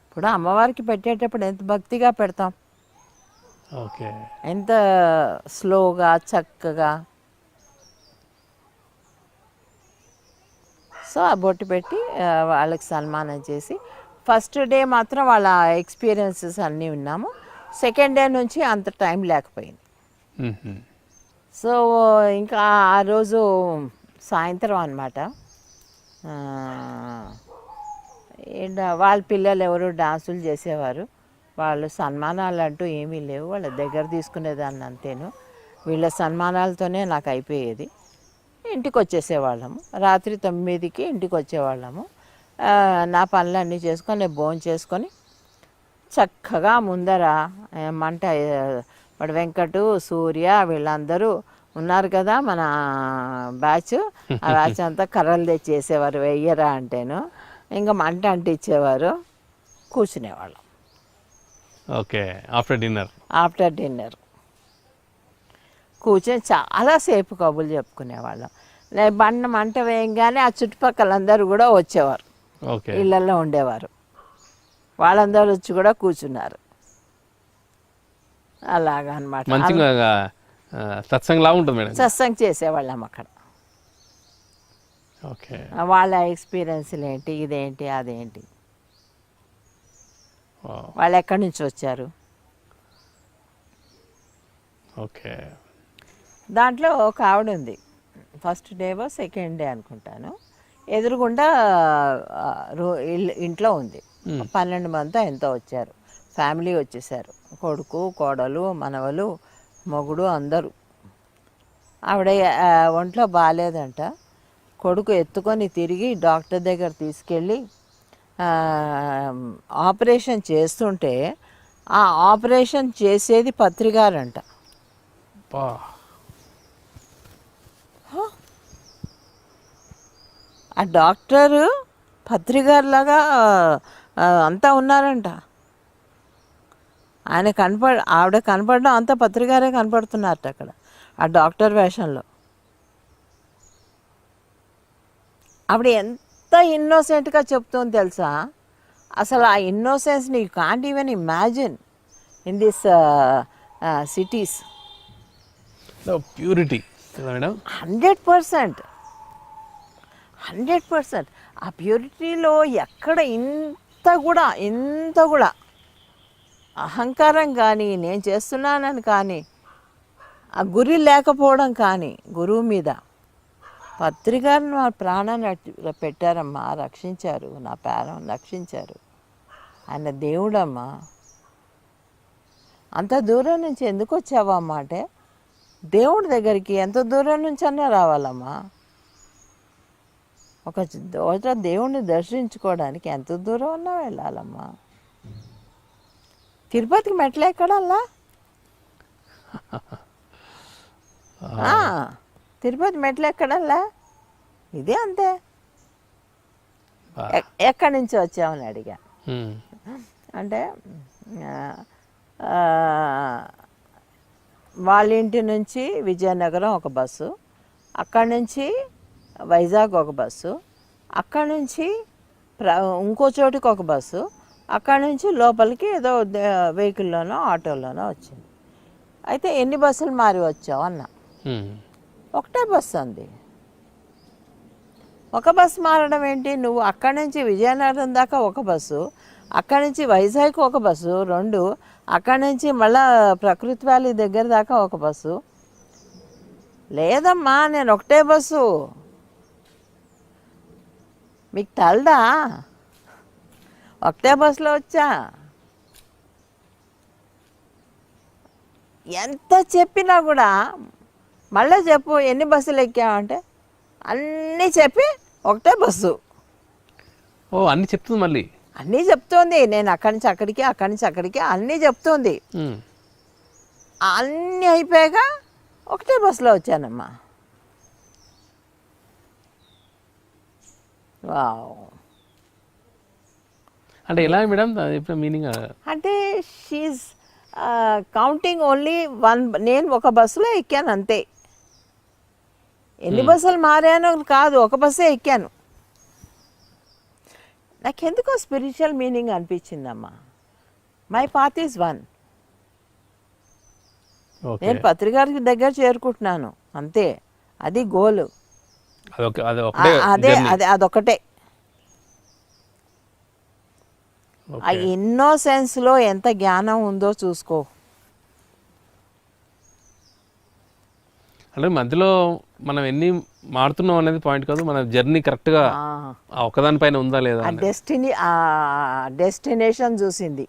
S3: ఇప్పుడు అమ్మవారికి పెట్టేటప్పుడు ఎంత భక్తిగా పెడతాం,
S2: ఓకే.
S3: ఎంత స్లోగా చక్కగా. సో ఆ బొట్టు పెట్టి వాళ్ళకి సన్మానం చేసి ఫస్ట్ డే మాత్రం వాళ్ళ ఎక్స్పీరియన్సెస్ అన్నీ విన్నాము. సెకండ్ డే నుంచి అంత టైం లేకపోయింది. సో ఇంకా ఆ రోజు సాయంత్రం అనమాట. వాళ్ళ పిల్లలు ఎవరు డాన్సులు చేసేవారు. వాళ్ళు సన్మానాలు అంటూ ఏమీ లేవు, వాళ్ళ దగ్గర తీసుకునేదాన్ని అంతేను. వీళ్ళ సన్మానాలతోనే నాకు అయిపోయేది. ఇంటికి వచ్చేసేవాళ్ళము, రాత్రి 9కి ఇంటికి వచ్చేవాళ్ళము. నా పనులన్నీ చేసుకొని నేను భోజనం చేసుకొని చక్కగా ముందర మంట, వాడు వెంకటు, సూర్య వీళ్ళందరూ ఉన్నారు కదా మన బ్యాచ్. ఆ బ్యాచ్ అంతా కర్రలు తెచ్చేసేవారు, వెయ్యరా అంటేను. ఇంకా మంట అంటించేవారు, కూర్చునేవాళ్ళం.
S2: ఓకే. ఆఫ్టర్ డిన్నర్ కూర్చొని చాలాసేపు కబుర్లు చెప్పుకునేవాళ్ళం. మంట వేయంగానే ఆ చుట్టుపక్కలందరూ కూడా వచ్చేవారు, ఓకే.
S3: ఇళ్ళల్లో ఉండేవారు. వాళ్ళందరూ వచ్చి కూడా కూర్చున్నారు. అలాగా అనమాట.
S2: మంచిగా సత్సంగలా ఉంటుంది మేడం.
S3: సత్సంగ్ చేసేవాళ్ళం అక్కడ.
S2: ఓకే.
S3: వాళ్ళ ఎక్స్పీరియన్స్లు ఏంటి, ఇదేంటి అదేంటి,
S2: Wow.
S3: వాళ్ళు ఎక్కడి నుంచి వచ్చారు.
S2: ఓకే.
S3: దాంట్లో ఒక ఆవిడ ఉంది, ఫస్ట్ డేవో సెకండ్ డే అనుకుంటాను, ఎదురుగుండా ఇంట్లో ఉంది. 12 మంది ఎంతో వచ్చారు, ఫ్యామిలీ వచ్చేసారు, కొడుకు, కోడలు, మనవలు, మొగుడు అందరూ. ఆవిడ ఒంట్లో బాగాలేదంట. కొడుకు ఎత్తుకొని తిరిగి డాక్టర్ దగ్గర తీసుకెళ్ళి ఆపరేషన్ చేస్తుంటే ఆ ఆపరేషన్ చేసేది పత్రికారంట. ఆ డాక్టరు పత్రికారులాగా అంతా ఉన్నారంట. ఆవిడ కనపడడం అంతా పత్రికారే కనపడుతున్నారట అక్కడ ఆ డాక్టర్ వేషంలో. ఆవిడ ఎంత ఇన్నోసెంట్గా చెప్తుంది తెలుసా. అసలు ఆ ఇన్నోసెన్స్ని you can't even imagine in this cities.
S2: Purity madam.
S3: 100%. ఆ ప్యూరిటీలో ఎక్కడ ఇంత కూడా అహంకారం కానీ, నేను చేస్తున్నానని కానీ, ఆ గురి లేకపోవడం కానీ, గురువు మీద. పత్రికారిని మా ప్రాణాన్ని పెట్టారమ్మా, రక్షించారు, నా ప్రాణం రక్షించారు. ఆయన దేవుడమ్మా. అంత దూరం నుంచి ఎందుకు వచ్చావమ్మా అంటే, దేవుడి దగ్గరికి ఎంత దూరం నుంచి అన్నా రావాలమ్మా. ఒక దేవుణ్ణి దర్శించుకోవడానికి ఎంత దూరం అన్నా వెళ్ళాలమ్మా. తిరుపతికి మెట్లు ఎక్కడల్లా, తిరుపతి మెట్లు ఎక్కడల్లా, ఇదే అంతే. ఎక్కడి నుంచి వచ్చామని అడిగా. అంటే వాళ్ళ ఇంటి నుంచి విజయనగరం ఒక బస్సు, అక్కడి నుంచి వైజాగ్ ఒక బస్సు, అక్కడి నుంచి ఇంకో చోటుకి ఒక బస్సు, అక్కడి నుంచి లోపలికి ఏదో వెహికల్లోనో ఆటోలోనో వచ్చింది. అయితే ఎన్ని బస్సులు మారి వచ్చావు అన్న. ఒకటే బస్సు అంది. ఒక బస్సు మారడం ఏంటి, నువ్వు అక్కడి నుంచి విజయనగరం దాకా ఒక బస్సు, అక్కడి నుంచి వైజాగ్ ఒక బస్సు 2, అక్కడి నుంచి మళ్ళా ప్రకృతి వ్యాలీ దగ్గర దాకా ఒక బస్సు. లేదమ్మా, నేను ఒకటే బస్సు. మీకు తెలదా? ఒకటే బస్సులో వచ్చా. ఎంత చెప్పినా కూడా మళ్ళీ చెప్పు ఎన్ని బస్సులు ఎక్కామంటే అన్నీ చెప్పి ఒకటే బస్సు.
S2: ఓ అన్నీ చెప్తుంది మళ్ళీ.
S3: అన్నీ చెప్తోంది. నేను అక్కడి నుంచి అక్కడికి, అక్కడి నుంచి అక్కడికి అన్నీ చెప్తోంది. అన్నీ అయిపోయాక ఒకటే బస్సులో వచ్చానమ్మా. వావ్.
S2: అంటే ఎలా మేడం ఇప్పుడు మీనింగ్?
S3: అంటే షీఈ్ కౌంటింగ్ ఓన్లీ వన్. నేను ఒక బస్సులో ఎక్కాను అంతే. ఎన్ని బస్సులు మారానో కాదు, ఒక బస్సే ఎక్కాను. నాకెందుకో స్పిరిచువల్ మీనింగ్ అనిపించిందమ్మా. My path is one. నేను పత్రికారి దగ్గర చేరుకుంటున్నాను అంతే. అది గోల్. అదొకటే. ఆ ఇన్నోసెన్స్లో ఎంత జ్ఞానం ఉందో చూసుకో.
S2: అంటే మధ్యలో మనం ఎన్ని మారుతున్నాం అనేది పాయింట్ కాదు, మన జర్నీ కరెక్ట్గా ఒకదానిపైన ఉందా లేదా.
S3: డెస్టినేషన్ చూసింది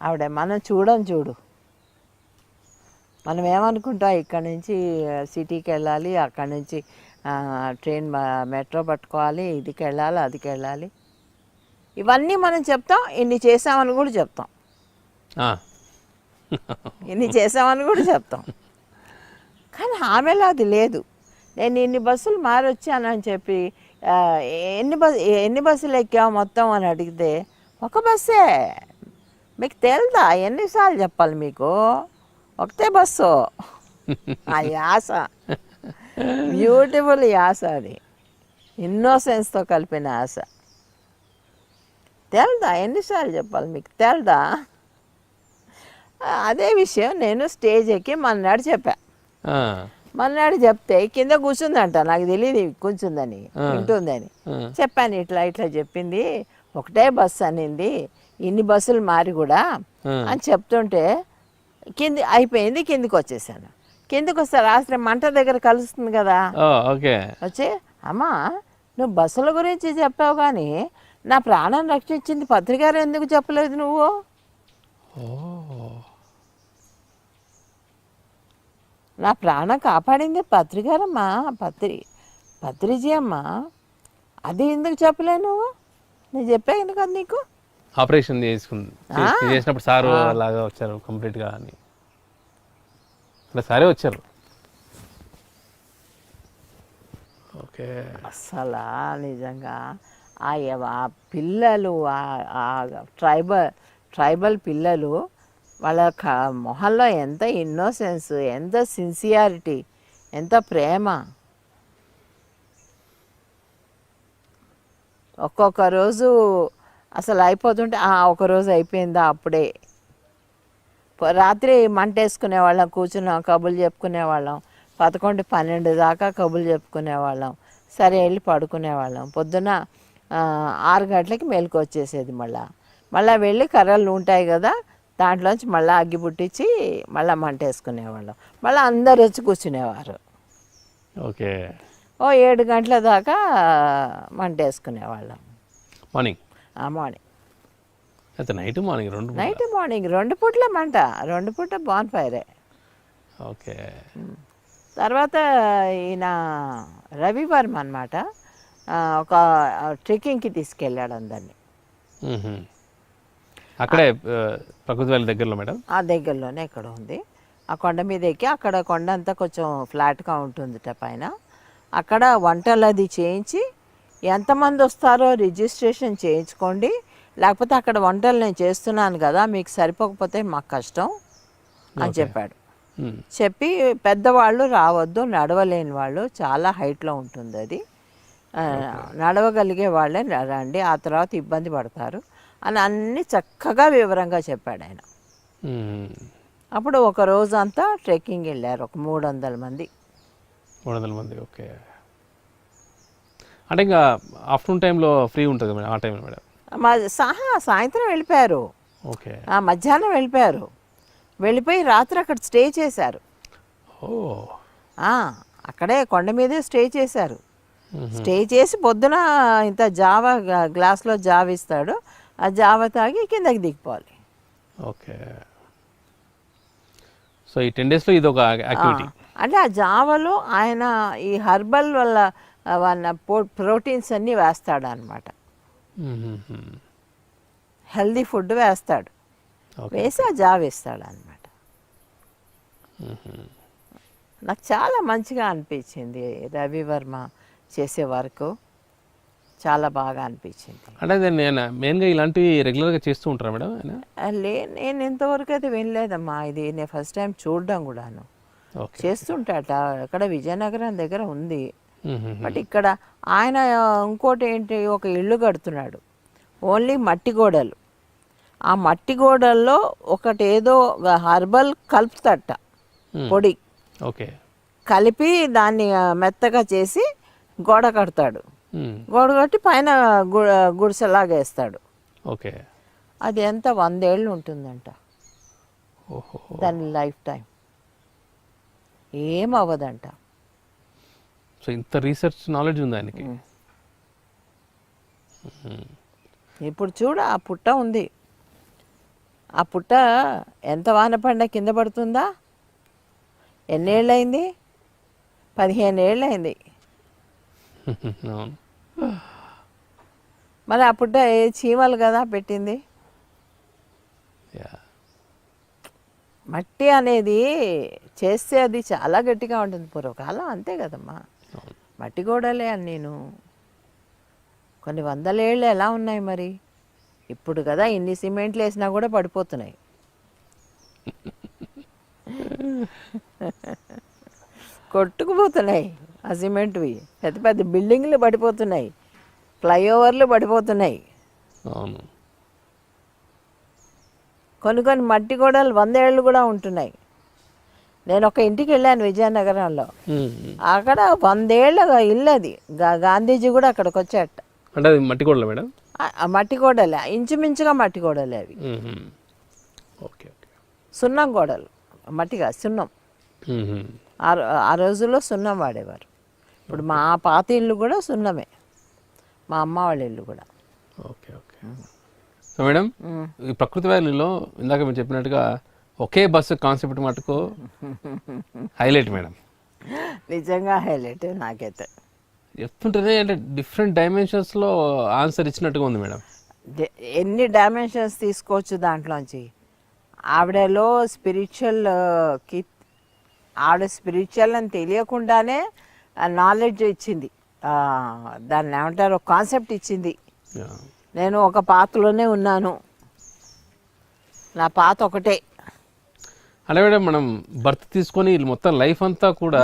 S3: ఆవిడ. మనం చూడు. మనం ఏమనుకుంటాం, ఇక్కడ నుంచి సిటీకి వెళ్ళాలి, అక్కడి నుంచి ట్రైన్ మెట్రో పట్టుకోవాలి, ఇదికి వెళ్ళాలి, అదికి వెళ్ళాలి. ఇవన్నీ మనం చెప్తాం. ఇన్ని చేసామని కూడా చెప్తాం. ఇన్ని చేసామని కూడా చెప్తాం. కానీ ఆమెలో అది లేదు. నేను ఇన్ని బస్సులు మారొచ్చానని చెప్పి ఎన్ని బస్సులు ఎక్కావు మొత్తం అని అడిగితే ఒక బస్సే. మీకు తెలుదా? ఎన్నిసార్లు చెప్పాలి మీకు? ఒకటే బస్సు. ఆ యాస బ్యూటిఫుల్ యాస. అది ఇన్నోసెన్స్తో కలిపిన యాస. తెలుదా? ఎన్నిసార్లు చెప్పాలి మీకు? తెలుదా? అదే విషయం నేను స్టేజ్ ఎక్కి మన్నాడు చెప్పా. మన్నాడు చెప్తే కింద కూర్చుందంట. నాకు తెలియదు కూర్చుందని, వింటుందని. చెప్పాను, ఇట్లా ఇట్లా చెప్పింది, ఒకటే బస్సు అనింది, ఇన్ని బస్సులు మారి కూడా అని చెప్తుంటే అయిపోయింది. కిందికి వచ్చేసాను. కిందికి వస్తే రాత్రి మంట దగ్గర కలుస్తుంది కదా. వచ్చి అమ్మా నువ్వు బస్సుల గురించి చెప్పావు కానీ నా ప్రాణం రక్షించింది పత్రికారు ఎందుకు చెప్పలేదు నువ్వు? నా ప్రాణం కాపాడింది పత్రికారమ్మా, పత్రిజీ అమ్మా. అది ఎందుకు చెప్పలే నువ్వు? నేను చెప్పాను కదా నీకు.
S2: ఆపరేషన్ చేసినప్పుడు సారు అలాగా వచ్చారు కంప్లీట్గా అని. అలా సారే వచ్చారు. ఓకే.
S3: అసలు నిజంగా ఆ పిల్లలు, ట్రైబల్ పిల్లలు, వాళ్ళ మొహంలో ఎంత ఇన్నోసెన్స్, ఎంత సిన్సియారిటీ, ఎంత ప్రేమ. ఒక్కొక్క రోజు అసలు అయిపోతుంటే ఒకరోజు అయిపోయిందా అప్పుడే. రాత్రి మంట వేసుకునేవాళ్ళం, కూర్చున్నాం, కబుర్లు చెప్పుకునేవాళ్ళం. 11, 12 దాకా కబుర్లు చెప్పుకునేవాళ్ళం. సరే వెళ్ళి పడుకునేవాళ్ళం. పొద్దున 6 గంటలకి మెలకు వచ్చేసేది. మళ్ళీ వెళ్ళి కర్రలు ఉంటాయి కదా, దాంట్లోంచి మళ్ళీ అగ్గి పుట్టించి మళ్ళీ మంట వేసుకునేవాళ్ళం. మళ్ళీ అందరు వచ్చి కూర్చునేవారు.
S2: ఓకే.
S3: 7 గంటల దాకా మంట వేసుకునేవాళ్ళం.
S2: మార్నింగ్
S3: నైట్ మార్నింగ్ 2 పూట్ల మంట, 2 పూట బాన్ ఫైరే.
S2: ఓకే.
S3: తర్వాత ఈయన రవివర్మ అన్నమాట, ఒక ట్రెక్కింగ్కి తీసుకెళ్ళాడు అందరినీ.
S2: అక్కడే ప్రకృతి వ్యాలీ దగ్గరలో మేడం?
S3: ఆ దగ్గరలోనే ఎక్కడ ఉంది. ఆ కొండ మీద ఎక్కి, అక్కడ కొండ అంతా కొంచెం ఫ్లాట్గా ఉంటుందిట పైన. అక్కడ వంటలు అది చేయించి ఎంతమంది వస్తారో రిజిస్ట్రేషన్ చేయించుకోండి, లేకపోతే అక్కడ వంటలు నేను చేస్తున్నాను కదా, మీకు సరిపోకపోతే మాకు కష్టం అని చెప్పాడు. చెప్పి పెద్దవాళ్ళు రావద్దు, నడవలేని వాళ్ళు, చాలా హైట్లో ఉంటుంది అది, నడవగలిగే వాళ్ళే రండి, ఆ తర్వాత ఇబ్బంది పడతారు అని అన్నీ చక్కగా వివరంగా చెప్పాడు ఆయన. అప్పుడు ఒక రోజు అంతా ట్రెక్కింగ్ వెళ్ళారు, ఒక 300 మంది.
S2: 300 మంది. ఓకే. అంటే ఇంకా ఆఫ్టర్నూన్ టైంలో ఫ్రీ ఉంటుంది మేడం? ఆ టైంలో మేడం
S3: సాయంత్రం వెళ్ళిపోయారు.
S2: ఓకే.
S3: మధ్యాహ్నం వెళ్ళిపోయారు. వెళ్ళిపోయి రాత్రి అక్కడ స్టే చేశారు. అక్కడే కొండ మీదే స్టే చేశారు. స్టే చేసి పొద్దున ఇంత జావా గ్లాస్లో జావ ఇస్తాడు, ఆ జావ తాగి కిందకి దిగిపోవాలి.
S2: ఓకే. సో ఈ 10 డేస్లో ఇది ఒక యాక్టివిటీ.
S3: అంటే ఆ జావలో ఆయన ఈ హర్బల్ వల్ల వాళ్ళ ప్రోటీన్స్ అన్నీ వేస్తాడు అనమాట, హెల్దీ ఫుడ్ వేస్తాడు, వేసి ఆ జావ వేస్తాడు అనమాట. నాకు చాలా మంచిగా అనిపించింది రవివర్మ చేసే వర్క్, చాలా బాగా అనిపించింది.
S2: అంటే అదే నేను మెయిన్గా ఇలాంటివి రెగ్యులర్గా చేస్తూ ఉంటారా మేడం ఆయన?
S3: నేను ఇంతవరకు అయితే వినలేదమ్మా, ఇది నేను ఫస్ట్ టైం చూడడం కూడాను.
S2: ఓకే.
S3: చేస్తుంటాట, అక్కడ విజయనగరం దగ్గర ఉంది. బట్ ఇక్కడ ఆయన ఇంకోటి ఏంటి, ఒక ఇల్లు కడుతున్నాడు, ఓన్లీ మట్టి గోడలు. ఆ మట్టి గోడల్లో ఒకటి ఏదో హర్బల్ కలుపుతట, పొడి
S2: ఓకే,
S3: కలిపి దాన్ని మెత్తగా చేసి గోడ కడతాడు. గోడ కట్టి పైన గుడిసెలాగా వేస్తాడు.
S2: ఓకే.
S3: అది ఎంత 100 ఏళ్ళు ఉంటుందంట.
S2: ఓహో.
S3: దాని లైఫ్ టైం ఏం అవ్వదంట.
S2: సో ఇంత రీసెర్చ్ నాలెడ్జ్ ఉంది ఆయనకి.
S3: ఇప్పుడు చూడు ఆ పుట్ట ఉంది, ఆ పుట్ట ఎంత వాన పడినా కింద పడుతుందా? ఎన్నేళ్ళయింది? 15 ఏళ్ళు అయింది.
S2: అవును.
S3: మరి ఆ పుట్ట చీమలు కదా పెట్టింది.
S2: యా.
S3: మట్టి అనేది చేస్తే అది చాలా గట్టిగా ఉంటుంది. పూర్వకాలం అంతే కదమ్మా, మట్టి గోడలే అని నేను కొన్ని 100 ఏళ్ళు ఎలా ఉన్నాయి మరి. ఇప్పుడు కదా ఇన్ని సిమెంట్లు వేసినా కూడా పడిపోతున్నాయి. కొట్టుకుపోతున్నాయి ఆ సిమెంట్వి, పెద్ద పెద్ద బిల్డింగ్లు పడిపోతున్నాయి, ఫ్లైఓవర్లు పడిపోతున్నాయి.
S2: అవును.
S3: కొన్ని కొన్ని మట్టి గోడలు 100 ఏళ్ళు కూడా ఉంటున్నాయి. నేను ఒక ఇంటికి వెళ్ళాను విజయనగరంలో, అక్కడ 100 ఏళ్ళ ఇల్లు అది. గాంధీజీ కూడా అక్కడికి వచ్చాట.
S2: అంటే అది మట్టి గోడలు మేడం?
S3: ఆ మట్టి గోడలే, ఇంచుమించుగా మట్టి గోడలే అవి.
S2: Okay okay.
S3: సున్నం గోడలు, మట్టిగా సున్నం. ఆ రోజుల్లో సున్నం వాడేవారు. ఇప్పుడు మా పాత ఇల్లు కూడా సున్నమే, మా అమ్మ వాళ్ళ ఇల్లు కూడా.
S2: Okay okay. సో మేడం, ఈ ప్రకృతి వ్యాలీలో ఇందాక మీరు చెప్పినట్టుగా ఒకే బస్సు కాన్సెప్ట్ మటుకు హైలైట్ మేడం.
S3: నిజంగా హైలైట్. నాకైతే
S2: చెప్తుంటేనే అంటే డిఫరెంట్ డైమెన్షన్స్లో ఆన్సర్ ఇచ్చినట్టుగా ఉంది మేడం.
S3: ఎన్ని డైమెన్షన్స్ తీసుకోవచ్చు దాంట్లోంచి. ఆవిడలో స్పిరిచువల్కి, ఆవిడ స్పిరిచువల్ అని తెలియకుండానే నాలెడ్జ్ ఇచ్చింది. దాన్ని ఏమంటారు, కాన్సెప్ట్ ఇచ్చింది. నేను ఒక పాత్రలోనే ఉన్నాను, నా పాత ఒకటే.
S2: అంటే మేడం మనం బర్త్ తీసుకొని మొత్తం లైఫ్ అంతా కూడా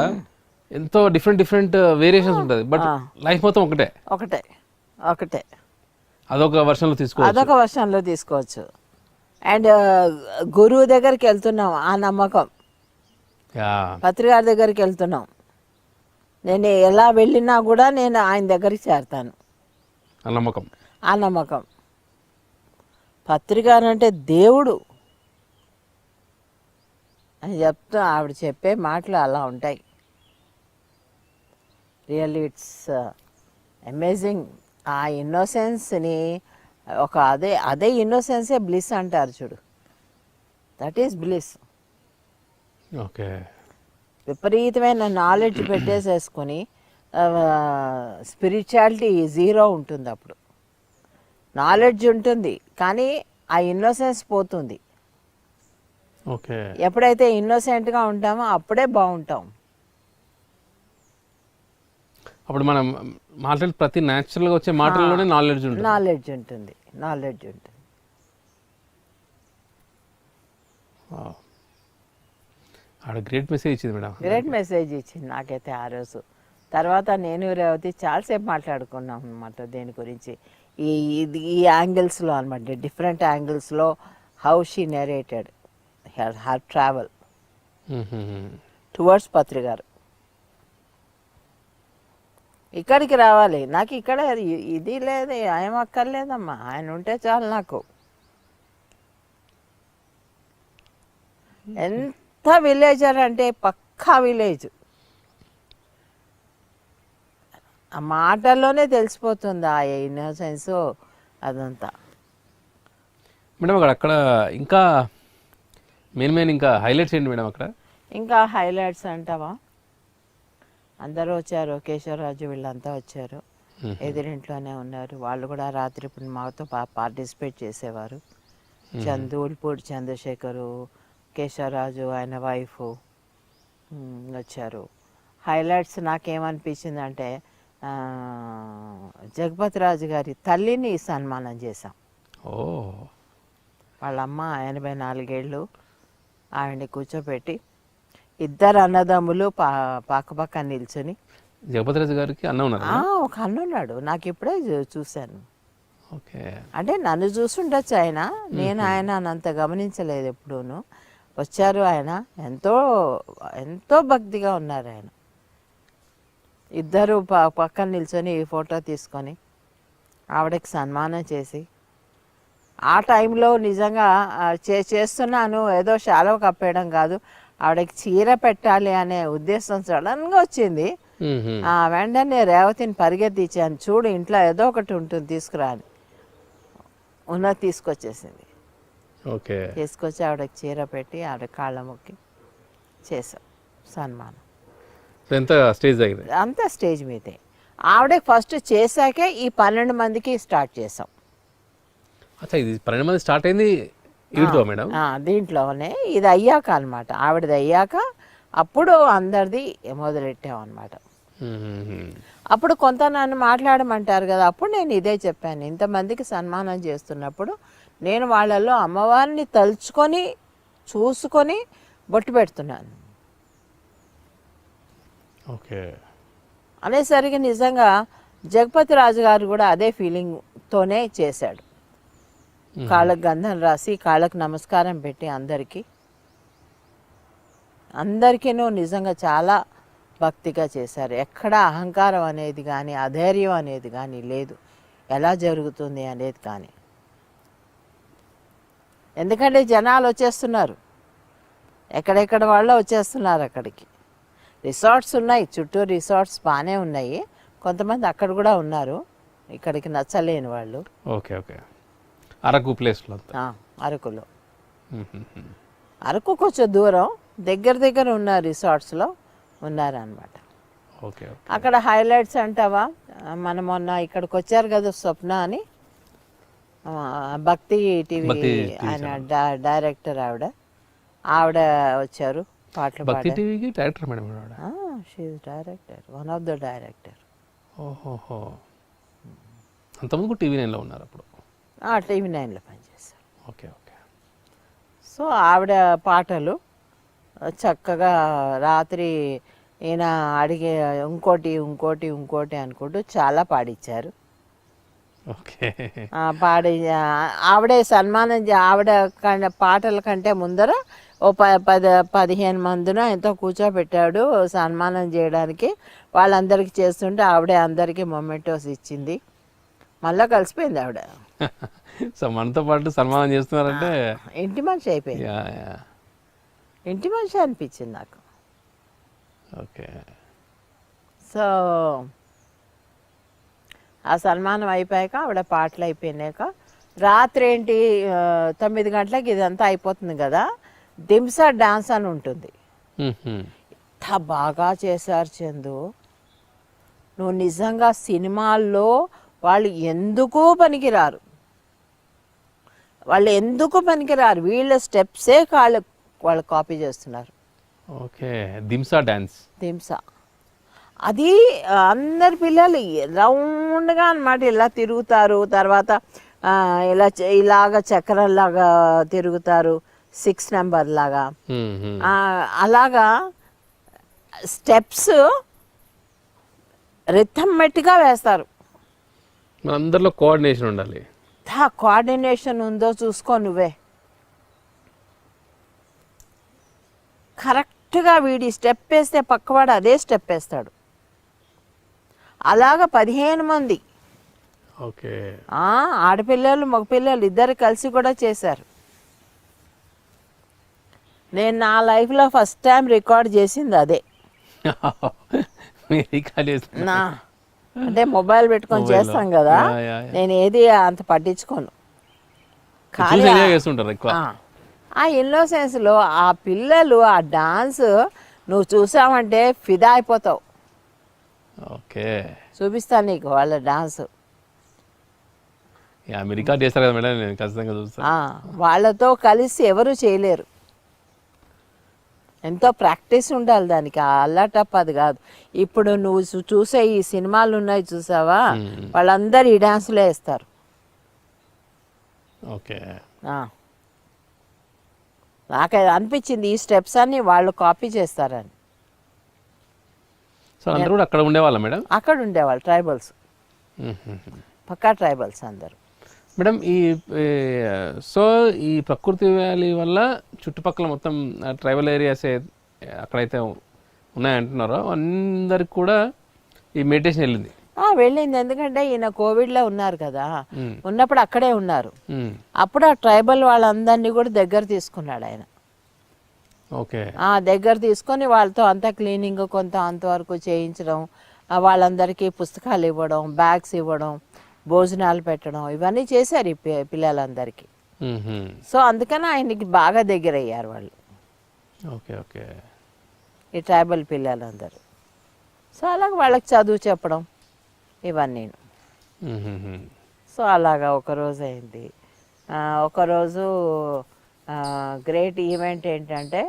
S2: ఎంతో డిఫరెంట్ డిఫరెంట్ వేరియేషన్స్ ఉంటుంది, బట్ లైఫ్ మొత్తం ఒకటే.
S3: ఒకటే ఒకటే.
S2: అదొక వర్షన్లో తీసుకోవచ్చు,
S3: అదొక వర్షంలో తీసుకోవచ్చు. అండ్ గురువు దగ్గరికి వెళ్తున్నాం, ఆ నమ్మకం. పత్రికారి దగ్గరికి వెళ్తున్నాం, నేను ఎలా వెళ్ళినా కూడా నేను ఆయన దగ్గరికి చేరతాను,
S2: ఆ నమ్మకం.
S3: ఆ నమ్మకం. పత్రికారు అంటే దేవుడు అని చెప్తూ ఆవిడ చెప్పే మాటలు అలా ఉంటాయి. Really it's amazing. ఆ ఇన్నోసెన్స్ని ఒక అదే ఇన్నోసెన్సే బ్లిస్ అంటారు చూడు, దట్ ఈస్ బ్లిస్.
S2: ఓకే.
S3: విపరీతమైన నాలెడ్జ్ పెట్టేసేసుకొని స్పిరిచువాలిటీ జీరో ఉంటుంది. అప్పుడు నాలెడ్జ్ ఉంటుంది కానీ ఆ ఇన్నోసెన్స్ పోతుంది.
S2: ఓకే.
S3: ఎప్పుడైతే ఇన్నోసెంట్గా ఉంటామో అప్పుడే బాగుంటాం.
S2: అప్పుడు మనం మాట్లాడే ప్రతి న్యాచురల్గా వచ్చే మాటల్లోనే నాలెడ్జ్ ఉంటుంది.
S3: నాలెడ్జ్ ఉంటుంది, నాలెడ్జ్ ఉంటుంది.
S2: ఆడ గ్రేట్ మెసేజ్ ఇచ్చింది మేడం.
S3: గ్రేట్ మెసేజ్ ఇచ్చింది నాకైతే ఆ రోజు. తర్వాత నేను రేవతి చాలాసేపు మాట్లాడుకున్నాం అనమాట దేని గురించి, ఈ యాంగిల్స్లో అనమాట, డిఫరెంట్ యాంగిల్స్లో how she narrated her travel towards పత్రికారు. ఇక్కడికి రావాలి, నాకు ఇక్కడ ఇది లేదు, ఏం అక్కర్లేదమ్మా, ఆయన ఉంటే చాలు నాకు. ఎంత విలేజర్ అంటే పక్కా విలేజ్. ఆ మాటల్లోనే తెలిసిపోతుంది ఆ ఇన్నోసెన్స్ అదంతా.
S2: మేడం అక్కడ ఇంకా మెయిన్ ఇంకా హైలైట్స్ ఏంటి మేడం అక్కడ?
S3: ఇంకా హైలైట్స్ అంటావా, అందరూ వచ్చారు, కేశవరాజు వీళ్ళంతా వచ్చారు, ఎదురింట్లోనే ఉన్నారు. వాళ్ళు కూడా రాత్రి ఇప్పుడు మాతో పార్టిసిపేట్ చేసేవారు. ఉల్పూడి చంద్రశేఖరు, కేశవరాజు ఆయన వైఫ్ వచ్చారు. హైలైట్స్ నాకేమనిపించింది అంటే జగపతి రాజు గారి తల్లిని సన్మానం చేశాం.
S2: ఓ,
S3: వాళ్ళమ్మ 84 ఏళ్ళు, ఆవిడని కూర్చోపెట్టి ఇద్దరు అన్నదమ్ములు పక్క నిల్చుని.
S2: జగపతిరాజు గారికి అన్న ఉన్నారు?
S3: ఒక అన్న ఉన్నాడు, నాకు ఇప్పుడే చూశాను.
S2: ఓకే,
S3: అంటే నన్ను చూసుండొచ్చు ఆయన, నేను ఆయన అంత గమనించలేదు ఎప్పుడూను. వచ్చారు ఆయన, ఎంతో ఎంతో భక్తిగా ఉన్నారు ఆయన. ఇద్దరు పక్కన నిల్చొని ఫోటో తీసుకొని ఆవిడకి సన్మానం చేసి, ఆ టైంలో నిజంగా చేస్తున్నాను, ఏదో శాలువ కప్పేయడం కాదు, ఆవిడకి చీర పెట్టాలి అనే ఉద్దేశం సడన్గా వచ్చింది. వెంటనే రేవతిని పరిగెత్తించాను, చూడు ఇంట్లో ఏదో ఒకటి ఉంటుంది తీసుకురా అని. ఉన్నది తీసుకొచ్చేసింది.
S2: ఓకే,
S3: తీసుకొచ్చి ఆవిడకి చీర పెట్టి ఆవిడ కాళ్ళ మొక్కి చేసాం సన్మానం.
S2: ఎంత స్టేజ్ దగ్గర?
S3: అంతా స్టేజ్ మీదే. ఆవిడకి ఫస్ట్ చేశాకే ఈ 12 మందికి స్టార్ట్ చేసాం.
S2: అచ్చా, ఇది 12 మంది స్టార్ట్ అయింది వీటితో మేడం?
S3: దీంట్లోనే ఇది అయ్యాక అనమాట, ఆవిడది అయ్యాక అప్పుడు అందరిది మొదలెట్టాం అనమాట. అప్పుడు కొంత నన్ను మాట్లాడమంటారు కదా, అప్పుడు నేను ఇదే చెప్పాను, ఇంతమందికి సన్మానం చేస్తున్నప్పుడు నేను వాళ్ళల్లో అమ్మవారిని తలుచుకొని చూసుకొని బొట్టు పెడుతున్నాను.
S2: ఓకే,
S3: అనేసరికి నిజంగా జగపతి రాజు గారు కూడా అదే ఫీలింగ్తోనే చేశాడు. కాళ్ళకు గంధం రాసి కాళ్ళకు నమస్కారం పెట్టి అందరికీనూ నిజంగా చాలా భక్తిగా చేశారు. ఎక్కడ అహంకారం అనేది కానీ అధైర్యం అనేది కానీ లేదు, ఎలా జరుగుతుంది అనేది కానీ. ఎందుకంటే జనాలు వచ్చేస్తున్నారు, ఎక్కడెక్కడ వాళ్ళు వచ్చేస్తున్నారు అక్కడికి. రిసార్ట్స్ ఉన్నాయి, చుట్టూ రిసార్ట్స్ బాగానే ఉన్నాయి, కొంతమంది అక్కడ కూడా ఉన్నారు ఇక్కడికి నచ్చలేని వాళ్ళు.
S2: ఓకే ఓకే, అరకు ప్లేస్లో?
S3: అరకులో, అరకు కొంచెం దూరం, దగ్గర ఉన్న రిసార్ట్స్లో ఉన్నారనమాట.
S2: ఓకే,
S3: అక్కడ హైలైట్స్ అంటావా, మనం మొన్న ఇక్కడికి వచ్చారు కదా స్వప్న అని, భక్తి టీవీ ఆయన డైరెక్టర్, ఆవిడ వచ్చారు, పాటలు
S2: భక్తి టీవీకి director madam?
S3: She is director, one of the director.
S2: ఓహోహో, అంతమంది టీవీ9లో ఉన్నారు అప్పుడు?
S3: టీవీ9లో పనిచేశారు.
S2: Okay okay.
S3: సో ఆవిడ పాటలు చక్కగా రాత్రి ఈయన అడిగే ఇంకోటి అనుకుంటూ చాలా పాడిచ్చారు.
S2: ఓకే,
S3: పాడి ఆవిడే సన్మానం ఆవిడ పాటల కంటే ముందర ఓ 15 మందినో ఎంతో కూర్చోబెట్టాడు సన్మానం చేయడానికి. వాళ్ళందరికీ చేస్తుంటే ఆవిడే అందరికీ మొమెంటోస్ ఇచ్చింది. మళ్ళీ కలిసిపోయింది ఆవిడ.
S2: సో మనతో పాటు సన్మానం చేస్తున్నారంటే
S3: ఇంటి మనిషి అయిపోయింది, ఇంటి మనిషి అనిపించింది నాకు.
S2: ఓకే.
S3: సో ఆ సన్మానం అయిపోయాక ఆవిడ పాటలు అయిపోయినాక రాత్రి 9 గంటలకు ఇదంతా అయిపోతుంది కదా, దింసా డాన్స్ అని ఉంటుంది. ఎంత బాగా చేశారు చందు, నువ్వు నిజంగా సినిమాల్లో వాళ్ళు ఎందుకు పనికిరారు, వీళ్ళ స్టెప్సే వాళ్ళు కాపీ చేస్తున్నారు.
S2: Okay, Dhimsa dance.
S3: దింసా అది అందరి పిల్లలు రౌండ్గా అన్నమాట ఇలా తిరుగుతారు, తర్వాత ఇలాగ చక్రంలాగా తిరుగుతారు, 6 నెంబర్ లాగా, అలాగా స్టెప్స్ రిథమెటిక్గా వేస్తారు.
S2: అందరిలో కోఆర్డినేషన్ ఉండాలి.
S3: కోఆర్డినేషన్ ఉందో చూసుకో నువ్వే. కరెక్ట్గా వీడి స్టెప్ వేస్తే పక్కవాడు అదే స్టెప్ వేస్తాడు. అలాగా 15 మంది,
S2: ఓకే,
S3: ఆడపిల్లలు మగపిల్లలు ఇద్దరు కలిసి కూడా చేశారు. నేను నా లైఫ్లో ఫస్ట్ టైం రికార్డ్ చేసింది అదే. అంటే మొబైల్ పెట్టుకొని చేస్తాం కదా,
S2: యా, యా, యా.
S3: నేను ఏది అంత పట్టించుకోను. కానీ
S2: చూసి ఎంజాయ్ చేస్తుంటారు ఎక్కువ.
S3: ఆ ఇన్నోసెన్స్లో ఆ పిల్లలు ఆ డాన్స్ నువ్వు చూసావంటే ఫిదా అయిపోతావు.
S2: ఓకే,
S3: చూపిస్తాను నీకు వాళ్ళ డాన్స్.
S2: యా, మీరు రికార్డ్ చేస్తారు కదా మేడం, నేను ఖచ్చితంగా చూస్తాను.
S3: వాళ్ళతో కలిసి ఎవరు చేయలేరు. ఎంతో ప్రాక్టీస్ ఉండాలి దానికి, ఆ అల్లాటప్ అది కాదు. ఇప్పుడు నువ్వు చూసే ఈ సినిమాలు ఉన్నాయి చూసావా, వాళ్ళందరూ ఈ డాన్సులే వేస్తారు.
S2: ఓకే,
S3: నాకు అనిపించింది ఈ స్టెప్స్ అన్ని వాళ్ళు కాపీ చేస్తారని.
S2: సో అందరూ కూడా అక్కడ ఉండేవాళ్ళ మేడం?
S3: అక్కడ ఉండేవాళ్ళు ట్రైబల్స్, పక్కా ట్రైబల్స్ అందరు.
S2: మేడం సో ఈ ప్రకృతి వ్యాలీ వల్ల చుట్టుపక్కల మొత్తం ట్రైబల్ ఏరియాస్ అక్కడైతే ఉన్నాయంటున్నారో అందరికి కూడా ఈ మెడిటేషన్ వెళ్ళింది.
S3: వెళ్ళింది, ఎందుకంటే ఈయన కోవిడ్లో ఉన్నారు కదా, ఉన్నప్పుడు అక్కడే ఉన్నారు. అప్పుడు ఆ ట్రైబల్ వాళ్ళందరినీ కూడా దగ్గర తీసుకున్నాడు ఆయన.
S2: ఓకే,
S3: దగ్గర తీసుకొని వాళ్ళతో అంతా క్లీనింగ్ కొంత అంతవరకు చేయించడం, వాళ్ళందరికీ పుస్తకాలు ఇవ్వడం, బ్యాగ్స్ ఇవ్వడం, భోజనాలు పెట్టడం, ఇవన్నీ చేశారు ఈ పిల్లలందరికీ. సో అందుకని ఆయనకి బాగా దగ్గర అయ్యారు వాళ్ళు.
S2: ఓకే, ఓకే,
S3: ఈ ట్రైబల్ పిల్లలందరూ. సో అలాగ వాళ్ళకి చదువు చెప్పడం ఇవన్నీ. సో అలాగా ఒకరోజు అయింది. ఒకరోజు గ్రేట్ ఈవెంట్ ఏంటంటే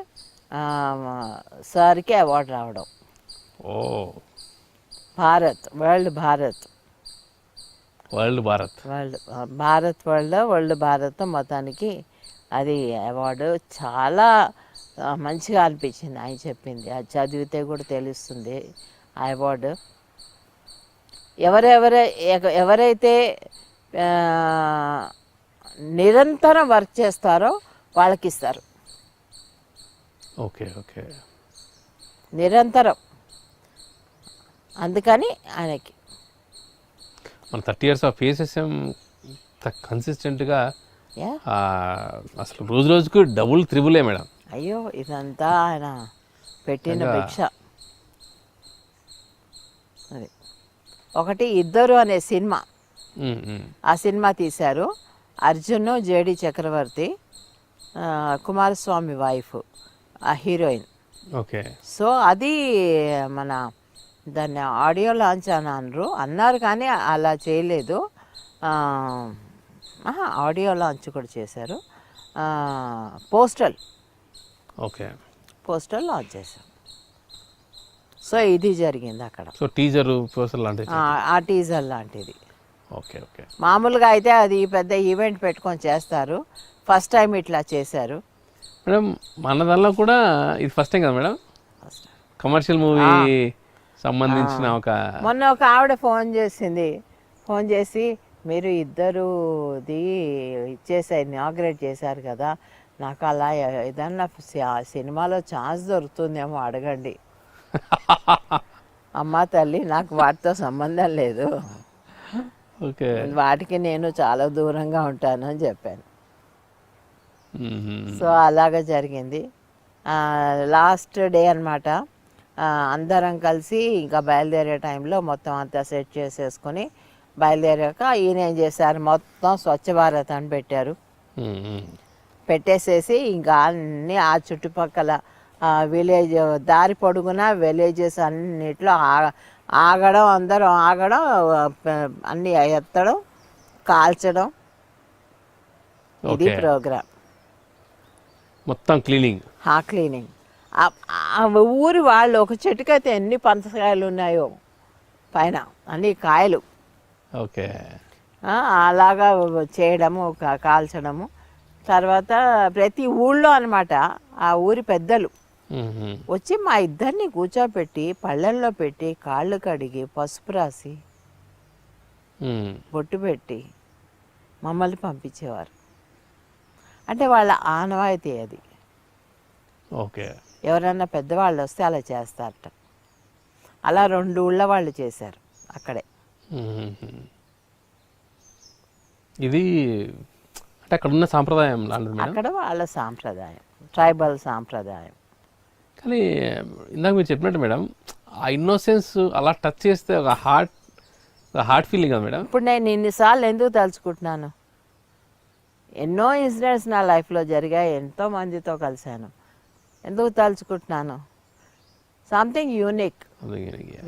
S3: సార్కి అవార్డు రావడం.
S2: ఓ,
S3: వరల్డ్ భారత్ మొత్తానికి అది అవార్డు. చాలా మంచిగా అనిపించింది ఆయన చెప్పింది. అది చదివితే కూడా తెలుస్తుంది ఆ అవార్డు. ఎవరైతే నిరంతరం వర్క్ చేస్తారో వాళ్ళకి ఇస్తారు.
S2: ఓకే, ఓకే,
S3: నిరంతరం. అందుకని ఆయనకి
S2: మన 30 years ఆఫ్ PSSM కన్సిస్టెంట్గా అసలు రోజు రోజుకు డబుల్ త్రిబులే మేడం.
S3: అయ్యో, ఇదంతా ఆయన పెట్టిన భిక్ష. అది ఒకటి ఇద్దరు అనే సినిమా, ఆ సినిమా తీశారు. అర్జున్, జేడి చక్రవర్తి, కుమారస్వామి వైఫ్ ఆ హీరోయిన్.
S2: ఓకే,
S3: సో అది మన దాన్ని ఆడియో లాంచ్ అని అన్నారు కానీ అలా చేయలేదు. ఆడియో లాంచ్ కూడా చేశారు. పోస్టల్ లాంచ్ చేశారు. సో ఇది జరిగింది అక్కడ.
S2: సో టీజర్ పోస్టర్ లాంటిది,
S3: ఆ టీజర్ లాంటిది.
S2: Okay, okay.
S3: మామూలుగా అయితే అది పెద్ద ఈవెంట్ పెట్టుకొని చేస్తారు. ఫస్ట్ టైం ఇట్లా చేశారు
S2: మేడం. మన దానిలో కూడా ఇది ఫస్ట్ టైం కదా మేడం, కమర్షియల్ మూవీ సంబంధించిన
S3: మొన్న ఒక ఆవిడ ఫోన్ చేసి మీరు ఇద్దరుది ఇచ్చేసారు, ఇనాగ్రేట్ చేశారు కదా, నాకు అలా ఏదన్నా సినిమాలో ఛాన్స్ దొరుకుతుందేమో అడగండి. అమ్మా తల్లి, నాకు వాటితో సంబంధం లేదు,
S2: ఓకే,
S3: వాటికి నేను చాలా దూరంగా ఉంటాను అని చెప్పాను. సో అలాగా జరిగింది. లాస్ట్ డే అన్నమాట. అందరం కలిసి ఇంకా బయలుదేరే టైంలో మొత్తం అంతా సెట్ చేసేసుకొని బయలుదేరాక ఈయన ఏం చేశారు, మొత్తం స్వచ్ఛ భారత్ అని పెట్టేసేసి ఇంకా అన్నీ ఆ చుట్టుపక్కల విలేజ్ దారి పొడుగున విలేజెస్ అన్నిట్లో ఆగడం, అందరం ఆగడం, అన్నీ ఎత్తడం, కాల్చడం, ఇది ప్రోగ్రామ్.
S2: మొత్తం క్లీనింగ్.
S3: ఊరి వాళ్ళు ఒక చెట్టుకైతే ఎన్ని పంచకాయలు ఉన్నాయో పైన, అన్ని కాయలు.
S2: ఓకే,
S3: అలాగా చేయడము, కాల్చడము. తర్వాత ప్రతి ఊళ్ళో అన్నమాట ఆ ఊరి పెద్దలు వచ్చి మా ఇద్దరిని కూర్చోబెట్టి పళ్ళెల్లో పెట్టి కాళ్ళు కడిగి పసుపు రాసి బొట్టు పెట్టి మమ్మల్ని పంపించేవారు. అంటే వాళ్ళ ఆనవాయితీ అది.
S2: ఓకే,
S3: ఎవరన్నా పెద్దవాళ్ళు వస్తే అలా చేస్తారట. అలా 2 ఊళ్ళ వాళ్ళు చేశారు అక్కడే.
S2: ఇది అంటే అక్కడ ఉన్న సాంప్రదాయం లాంటిది,
S3: అక్కడ వాళ్ళ సాంప్రదాయం, ట్రైబల్ సాంప్రదాయం.
S2: కానీ ఇందాక మీరు చెప్పినట్టు మేడం, ఆ ఇన్నోసెన్స్ అలా టచ్ చేస్తే ఒక హార్ట్ హార్ట్ ఫీలింగ్ కదా మేడం.
S3: ఇప్పుడు నేను ఇన్నిసార్లు ఎందుకు తలుచుకుంటున్నాను, ఎన్నో ఇన్సిడెంట్స్ నా లైఫ్లో జరిగాయి, ఎంతో మందితో కలిశాను, ఎందుకు తలుచుకుంటున్నాను, something unique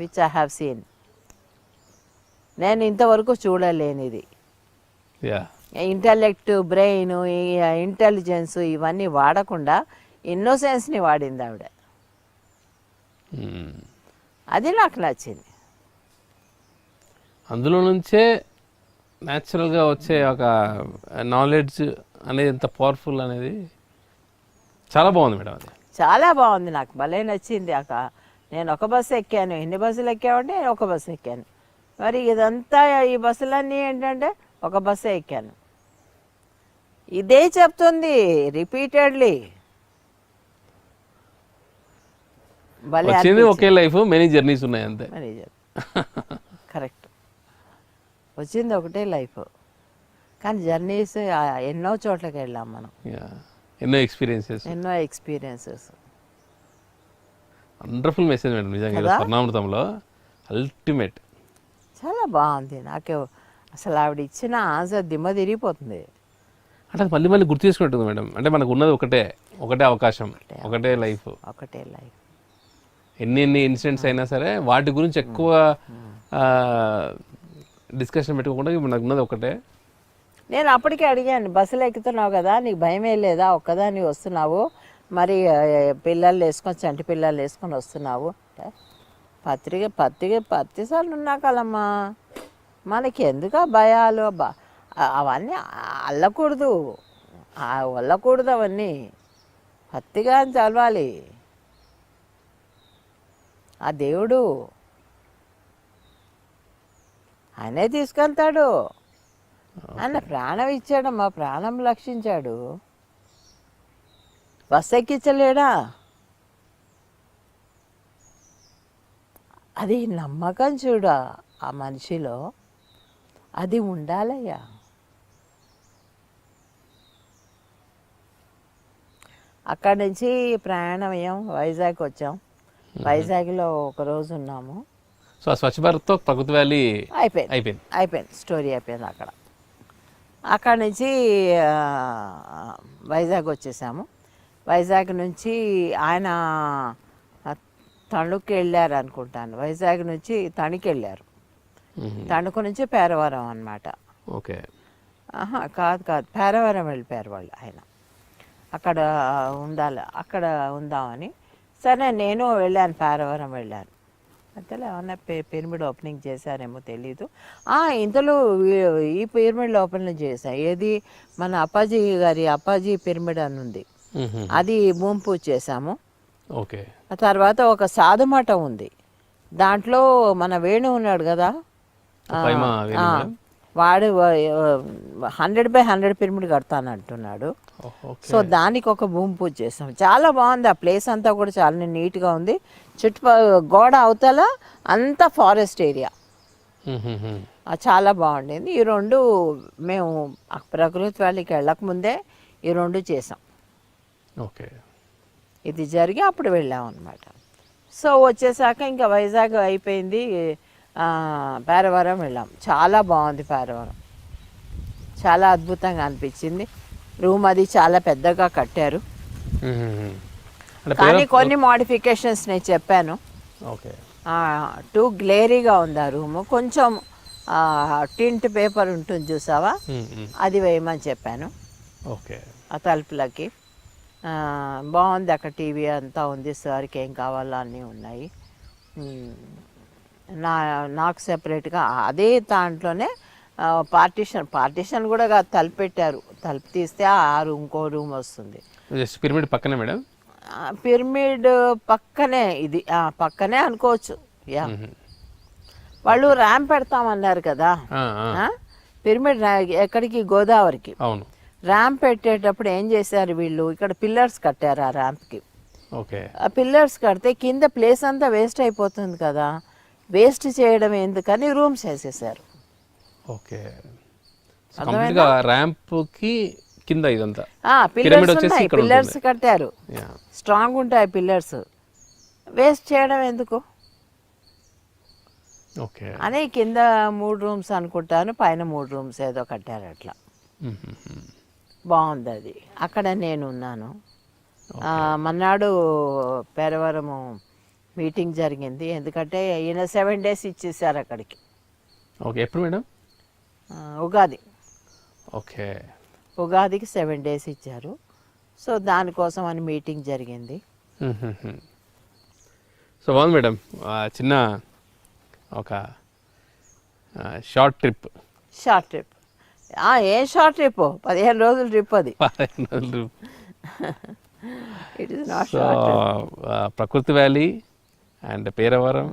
S3: which I have seen, నేను ఇంతవరకు చూడలేనిది.
S2: యా
S3: ఇంటలెక్ట్, బ్రెయిన్, ఇంటెలిజెన్స్ ఇవన్నీ వాడకుండా ఇన్నోసెన్స్ని వాడింది ఆవిడ. అది నాకు నచ్చింది.
S2: అందులో నుంచే న్యాచురల్గా వచ్చే ఒక నాలెడ్జ్ అనేది ఎంత పవర్ఫుల్ అనేది చాలా బాగుంది మేడం. అది
S3: చాలా బాగుంది, నాకు భలే నచ్చింది. నేను ఒక బస్సు ఎక్కాను, ఎన్ని బస్సులు ఎక్కామంటే నేను ఒక బస్సు ఎక్కాను. మరి ఇదంతా ఈ బస్సులన్నీ ఏంటంటే ఒక బస్సే ఎక్కాను. ఇదే చెప్తుంది రిపీటెడ్లీ. భలే
S2: వచ్చింది ఒకే లైఫ్, మెనీ జర్నీస్ ఉన్నాయి అంతే.
S3: కరెక్ట్, వచ్చింది ఒకటే లైఫ్, కానీ జర్నీస్ ఎన్నో చోట్లకి వెళ్ళాం మనం,
S2: ఎన్నో ఎక్స్పీరియన్సెస్. వండర్ఫుల్ మెసేజ్ మేడం నిజంగా స్వర్ణామృతంలో. అల్టిమేట్,
S3: చాలా బాగుంది. నాకు అసలు ఆవిడ ఇచ్చిన ఆన్సర్ దిమ్మ తిరిగిపోతుంది.
S2: అంటే మళ్ళీ మళ్ళీ గుర్తు చేసుకుంటుంది మేడం. అంటే మనకు ఉన్నది ఒకటే అవకాశం, ఒకటే లైఫ్. ఎన్ని ఇన్సిడెంట్స్ అయినా సరే వాటి గురించి ఎక్కువ డిస్కషన్ పెట్టుకోకుండా మనకు ఉన్నది ఒకటే.
S3: నేను అప్పటికే అడిగాను, బస్సులు ఎక్కుతున్నావు కదా, నీకు భయమే లేదా, ఒక్కదాన్ని వస్తున్నావు, మరి పిల్లలు వేసుకొని చంటి పిల్లలు వేసుకొని వస్తున్నావు, పత్రిసార్లు ఉన్నా కదమ్మా, మనకి ఎందుకు భయాలు, అవన్నీ అల్లకూడదు అవన్నీ, పత్తిగా చదవాలి. ఆ దేవుడు ఆయనే తీసుకెళ్తాడు, ఆయన ప్రాణం ఇచ్చాడు, మా ప్రాణం రక్షించాడు, బస్సు ఎక్కించలేడా? అది నమ్మకం చూడ ఆ మనిషిలో, అది ఉండాలయ్యా. అక్కడి నుంచి ప్రయాణం అయ్యాం, వైజాగ్ వచ్చాం. వైజాగ్లో ఒకరోజు ఉన్నాము.
S2: సో స్వచ్ఛ భారత్తో ప్రకృతి వ్యాలీ
S3: అయిపోయింది, స్టోరీ అయిపోయింది అక్కడ. అక్కడి నుంచి వైజాగ్ వచ్చేసాము. వైజాగ్ నుంచి ఆయన తణుకు వెళ్ళారు అనుకుంటాను, వైజాగ్ నుంచి తణుకు వెళ్ళారు, తణుకు నుంచి పేరవరం అన్నమాట.
S2: ఓకే,
S3: కాదు పేరవరం వెళ్ళిపోయారు వాళ్ళు. ఆయన అక్కడ అక్కడ ఉందామని, సరే నేను వెళ్ళాను, పేరవరం వెళ్ళాను. అంతలో ఏమన్నా పిరమిడ్ ఓపెనింగ్ చేశారేమో తెలీదు. ఇంతలో ఈ పిరమిడ్ ఓపెనింగ్ చేశాను. ఏది మన అప్పాజీ పిరమిడ్ అని ఉంది, అది భూమి పూజ చేశాము.
S2: ఓకే,
S3: ఆ తర్వాత ఒక సాధు మఠం ఉంది, దాంట్లో మన వేణు ఉన్నాడు కదా, వాడు 100/100 పిరమిడ్ కడతానంటున్నాడు. సో దానికి ఒక భూమి పూజ చేసాం. చాలా బాగుంది, ఆ ప్లేస్ అంతా కూడా చాలా నీట్గా ఉంది. గోడ అవతల అంతా ఫారెస్ట్ ఏరియా, చాలా బాగుండింది. ఈ రెండు మేము ప్రకృతి వ్యాలీకి వెళ్ళకముందే ఈ రెండు చేసాం.
S2: ఓకే,
S3: ఇది జరిగి అప్పుడు వెళ్ళాం అన్నమాట. సో వచ్చేసాక ఇంకా వైజాగ్ అయిపోయింది, పేరవరం వెళ్ళాం. చాలా బాగుంది పేరవరం, చాలా అద్భుతంగా అనిపించింది. రూమ్ అది చాలా పెద్దగా కట్టారు, కానీ కొన్ని మోడిఫికేషన్స్ నేను చెప్పాను. టూ గ్లేరీగా ఉంది ఆ రూమ్, కొంచెం టింట్ పేపర్ ఉంటుంది చూసావా, అది వేయమని చెప్పాను.
S2: ఓకే,
S3: ఆ తలుపులకి బాగుంది. అక్కడ టీవీ అంతా ఉంది, సార్కి ఏం కావాలో అన్నీ ఉన్నాయి. నాకు సెపరేట్గా అదే దాంట్లోనే పార్టీషన్ కూడా తలుపు పెట్టారు. తలుపు తీస్తే ఇంకో రూమ్ వస్తుంది.
S2: పిరమిడ్ పక్కనే మేడం,
S3: పిరమిడ్ పక్కనే, ఇది పక్కనే అనుకోవచ్చు. యా, వాళ్ళు ర్యాంప్ పెడతామన్నారు కదా, పిరమిడ్ ఎక్కడికి, గోదావరికి.
S2: అవును,
S3: ర్యాంప్ పెట్టేటప్పుడు ఏం చేశారు వీళ్ళు, ఇక్కడ పిల్లర్స్ కట్టారు ఆ ర్యాంప్కి.
S2: ఓకే,
S3: ఆ పిల్లర్స్ కడితే కింద ప్లేస్ అంతా వేస్ట్ అయిపోతుంది కదా, వేస్ట్ చేయడం ఎందుకని రూమ్స్ వేసేసారు.
S2: ఓకే, కంప్లీట్గా ర్యాంప్కి కింద ఇదంతా
S3: పిల్లర్స్ కట్టారు, స్ట్రాంగ్ ఉంటాయి పిల్లర్స్, వేస్ట్ చేయడం ఎందుకు?
S2: ఓకే.
S3: అని కింద 3 రూమ్స్ అనుకుంటాను, పైన 3 రూమ్స్ ఏదో కట్టారు అట్లా. బాగుంది అది. అక్కడ నేను ఉన్నాను. మన్నాడు పేరవరము మీటింగ్ జరిగింది, ఎందుకంటే ఈయన 7 days ఇచ్చేసారు అక్కడికి.
S2: ఓకే. ఎప్పుడు మేడం?
S3: ఉగాది.
S2: ఓకే.
S3: ఉగాదికి 7 days ఇచ్చారు. సో దానికోసం అని మీటింగ్ జరిగింది.
S2: సో బాగుంది మేడం. చిన్న ఒక షార్ట్ ట్రిప్.
S3: Short trip. ఏం షార్ట్ ట్రిప్? 15 రోజుల ట్రిప్ అది.
S2: 15 రోజులు.
S3: It is not
S2: so
S3: short trip.
S2: ప్రకృతి వ్యాలీ అండ్ పేరవరం,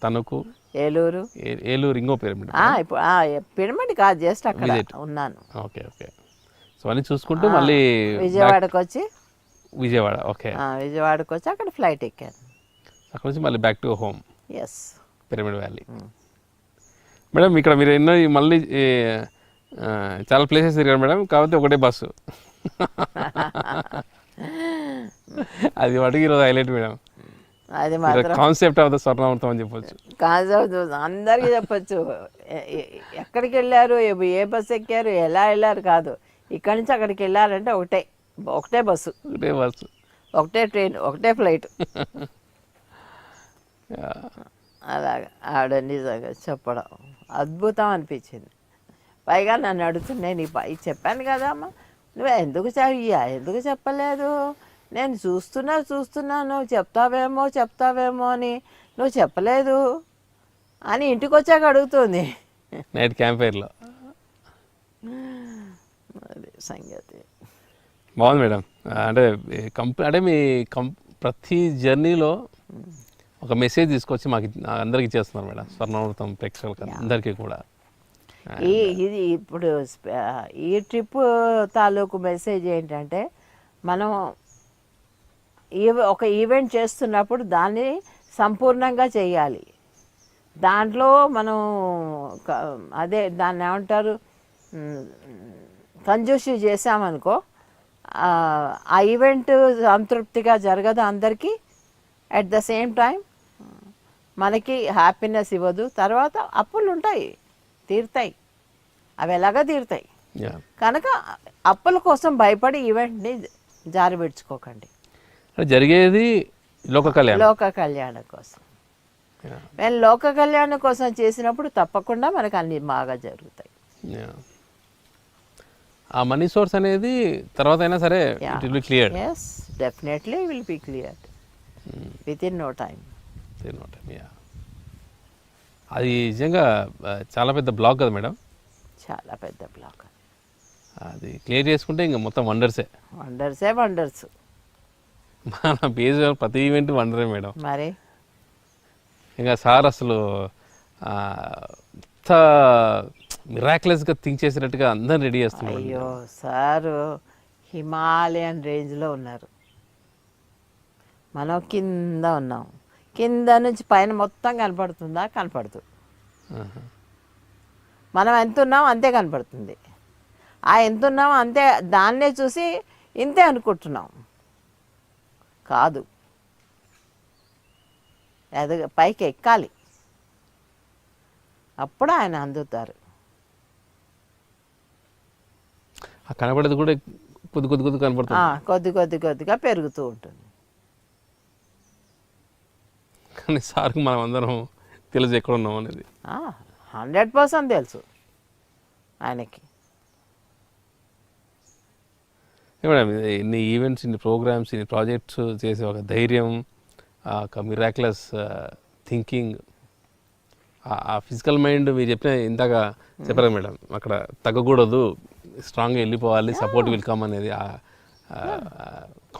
S2: తణుకు,
S3: ఏలూరు.
S2: ఏలూరు ఇంకో పేరు మేడం.
S3: ఇప్పుడు పిరమిడ్ కాదు, జస్ట్ అక్కడ ఉన్నాను.
S2: ఓకే. ఓకే. సో అన్నీ చూసుకుంటూ మళ్ళీ
S3: విజయవాడకు వచ్చి
S2: విజయవాడ. ఓకే.
S3: విజయవాడకు వచ్చి అక్కడ ఫ్లైట్ ఎక్కాను.
S2: అక్కడ నుంచి మళ్ళీ back to home
S3: yes,
S2: Pyramid Valley. Madam ఇక్కడ మీరు ఎన్నో మళ్ళీ చాలా ప్లేసెస్ తిరిగారు మేడం, కాకపోతే ఒకటే బస్సు. అది వాటికి ఈరోజు హైలైట్ మేడం.
S3: అది మాత్రం
S2: కాన్సెప్ట్ ఆఫ్ ద స్వర్ణామృతం అని చెప్పొచ్చు.
S3: కాన్సెప్ట్ అందరికీ చెప్పచ్చు. ఎక్కడికి వెళ్ళారు, ఏ బస్సు ఎక్కారు, ఎలా వెళ్ళారు కాదు, ఇక్కడి నుంచి అక్కడికి వెళ్ళారంటే ఒకటే బస్సు, ఒకటే ట్రైన్, ఒకటే ఫ్లైట్. అలాగా ఆవిడ నిజంగా చెప్పడం అద్భుతం అనిపించింది. పైగా నన్ను అడుగుతుంది, నేను ఇది చెప్పాను కదా అమ్మ, నువ్వు ఎందుకు చెప్పలేదు, నేను చూస్తున్నాను చెప్తావేమో అని, నువ్వు చెప్పలేదు అని ఇంటికి వచ్చాక అడుగుతుంది.
S2: నైట్ క్యాంప్ ఫైర్లో.
S3: అది సంగతి.
S2: బాగుంది మేడం. అంటే మీ ప్రతి జర్నీలో ఒక మెసేజ్ తీసుకొచ్చి మాకు అందరికి ఇచ్చేస్తున్నారు మేడం, స్వర్ణామృతం ప్రేక్షకులకి అందరికీ కూడా.
S3: ఇది ఇప్పుడు ఈ ట్రిప్ తాలూకు మెసేజ్ ఏంటంటే, మనం ఒక ఈవెంట్ చేస్తున్నప్పుడు దాన్ని సంపూర్ణంగా చేయాలి. దాంట్లో మనం దాన్ని ఏమంటారు, కంజూసి చేసామనుకో, ఆ ఈవెంట్ సంతృప్తిగా జరగదు అందరికీ. అట్ ద సేమ్ టైం మనకి హ్యాపీనెస్ ఇవ్వదు. తర్వాత అప్పులు ఉంటాయి, తీరుతాయి, అవి ఎలాగా తీరుతాయి. కనుక అప్పుల కోసం భయపడి ఈవెంట్ని జారిపెట్టుకోకండి.
S2: జరిగేది లోక
S3: కళ్యాణం కోసం. మేము లోక కళ్యాణం కోసం చేసినప్పుడు తప్పకుండా మనకు అన్ని బాగా జరుగుతాయి.
S2: ఆ మనీ సోర్స్ అనేది తర్వాత అయినా సరే it will be clear.
S3: yes definitely will be cleared within no time.
S2: అది నిజంగా చాలా పెద్ద బ్లాక్ కదా మేడం.
S3: చాలా పెద్ద బ్లాక్.
S2: అది క్లియర్ చేసుకుంటే ఇంకా మొత్తం వండర్సే.
S3: వండర్స్
S2: మన పేజ్ ప్రతి ఈవెంట్ వండరే మేడం.
S3: మరి
S2: ఇంకా సార్ అసలు మిరాక్యులస్గా థింక్ చేసినట్టుగా అందరిని రెడీ చేస్తున్నారు.
S3: అయ్యో సారు హిమాలయన్ రేంజ్లో ఉన్నారు. మనం కింద ఉన్నాం. కింద నుంచి పైన మొత్తం కనపడుతుందా? కనపడుతుంది. మనం ఎంత ఉన్నాం అంతే కనపడుతుంది. ఎంత ఉన్నామో అంతే, దాన్నే చూసి ఇంతే అనుకుంటున్నాం. కాదు, పైకి ఎక్కాలి, అప్పుడు ఆయన అందుతారు.
S2: కనపడేది కూడా కొద్ది కనపడుతుంది,
S3: కొద్దిగా పెరుగుతూ ఉంటుంది.
S2: కానీ సార్కి మనం అందరం తెలుసు ఎక్కడ ఉన్నాం అనేది.
S3: 100% తెలుసు ఆయనకి.
S2: మేడం ఇన్ని ఈవెంట్స్, ఇన్ని ప్రోగ్రామ్స్, ఇన్ని ప్రాజెక్ట్స్ చేసే ఒక ధైర్యం, ఒక మిరాక్యులస్ థింకింగ్, ఆ ఫిజికల్ మైండ్ మీరు ఇందాక చెప్పారు మేడం, అక్కడ తగ్గకూడదు, స్ట్రాంగ్గా వెళ్ళిపోవాలి, సపోర్ట్ విల్ కమ్ అనేది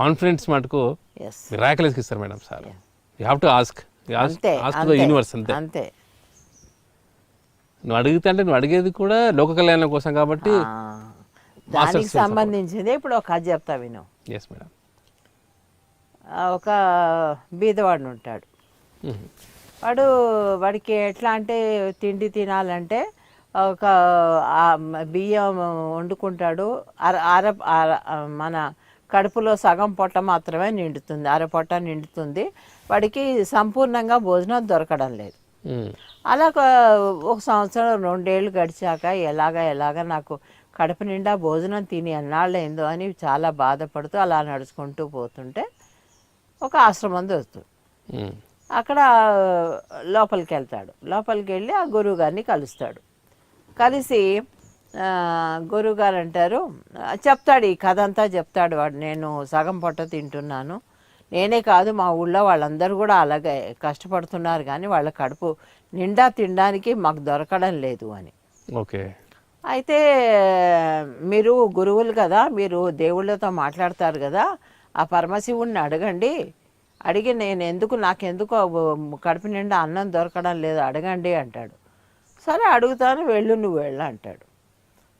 S2: కాన్ఫిడెన్స్ మటుకు మిరాక్యులస్కి ఇస్తారు madam sir. You have to ask the universe.
S3: అంతే.
S2: నువ్వు అడిగితే అంటే నువ్వు అడిగేది కూడా లోక కళ్యాణం కోసం కాబట్టి
S3: దానికి సంబంధించింది. ఇప్పుడు ఒక కథ చెప్తా విను.
S2: Yes madam.
S3: ఒక బీదవాడు ఉంటాడు. వాడికి ఎట్లా అంటే తిండి తినాలంటే ఒక బియ్యం వండుకుంటాడు. మన కడుపులో సగం పొట్ట మాత్రమే నిండుతుంది, అరపొట్ట నిండుతుంది. వాడికి సంపూర్ణంగా భోజనం దొరకడం లేదు. అలా ఒక సంవత్సరం 2 ఏళ్ళు గడిచాక ఎలాగా నాకు కడుపు నిండా భోజనం తిని ఎన్నాళ్ళైందో అని చాలా బాధపడుతూ అలా నడుచుకుంటూ పోతుంటే ఒక ఆశ్రమం దొరుకుతుంది. అక్కడ లోపలికి వెళ్తాడు. లోపలికి వెళ్ళి ఆ గురువు గారిని కలుస్తాడు. కలిసి గురువుగారు అంటారు, చెప్తాడు ఈ కథ అంతా చెప్తాడు వాడు. నేను సగం పొట్ట తింటున్నాను, నేనే కాదు మా ఊళ్ళో వాళ్ళందరూ కూడా అలాగే కష్టపడుతున్నారు, కానీ వాళ్ళ కడుపు నిండా తినడానికి మాకు దొరకడం లేదు అని.
S1: ఓకే.
S3: అయితే మీరు గురువులు కదా, మీరు దేవుళ్ళతో మాట్లాడతారు కదా, ఆ పరమశివుణ్ణి అడగండి, అడిగి నాకెందుకు కడుపు నిండా అన్నం దొరకడం లేదు అడగండి అంటాడు. సరే అడుగుతాను, నువ్వు వెళ్ళు అంటాడు.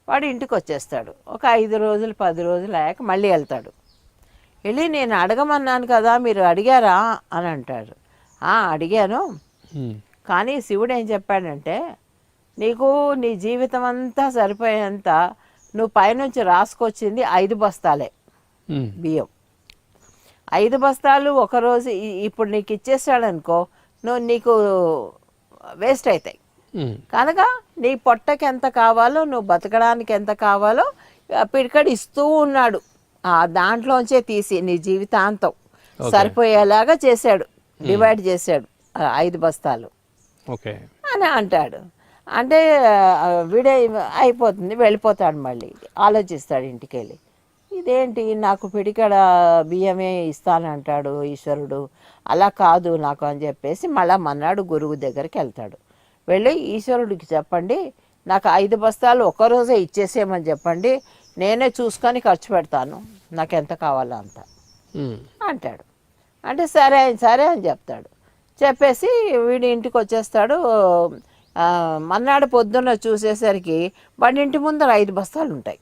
S3: వాడు ఇంటికి వచ్చేస్తాడు. ఒక 5 రోజులు 10 రోజులు అయ్యాక మళ్ళీ వెళ్తాడు. వెళ్ళి నేను అడగమన్నాను కదా మీరు అడిగారా అని అంటాడు. అడిగాను, కానీ శివుడు ఏం చెప్పాడంటే నీకు నీ జీవితం అంతా సరిపోయేంత నువ్వు పైనుంచి రాసుకొచ్చింది 5 బస్తాలే బియ్యం. 5 బస్తాలు ఒకరోజు ఇప్పుడు నీకు ఇచ్చేసాడనుకో, నీకు వేస్ట్ అవుతాయి. కనుక నీ పొట్టకి ఎంత కావాలో, నువ్వు బతకడానికి ఎంత కావాలో పిడికడు ఇస్తూ ఉన్నాడు. దాంట్లోంచే తీసి నీ జీవితాంతం సరిపోయేలాగా చేశాడు, డివైడ్ చేశాడు 5 బస్తాలు అని అంటాడు. అంటే వీడే అయిపోతుంది, వెళ్ళిపోతాడు. మళ్ళీ ఆలోచిస్తాడు ఇంటికి వెళ్ళి, ఇదేంటి నాకు పిడికడ బియ్యమే ఇస్తానంటాడు ఈశ్వరుడు, అలా కాదు నాకు అని చెప్పేసి మళ్ళా మన్నాడు గురువు దగ్గరికి వెళ్తాడు. వెళ్ళి ఈశ్వరుడికి చెప్పండి, నాకు 5 బస్తాలు ఒక్కరోజే ఇచ్చేసేయమని చెప్పండి, నేనే చూసుకొని ఖర్చు పెడతాను, నాకు ఎంత కావాలో అంత అంటాడు. అంటే సరే అని చెప్తాడు. చెప్పేసి వీడి ఇంటికి వచ్చేస్తాడు. మన్నాడు పొద్దున్న చూసేసరికి వాడి ఇంటి ముందర 5 బస్తాలు ఉంటాయి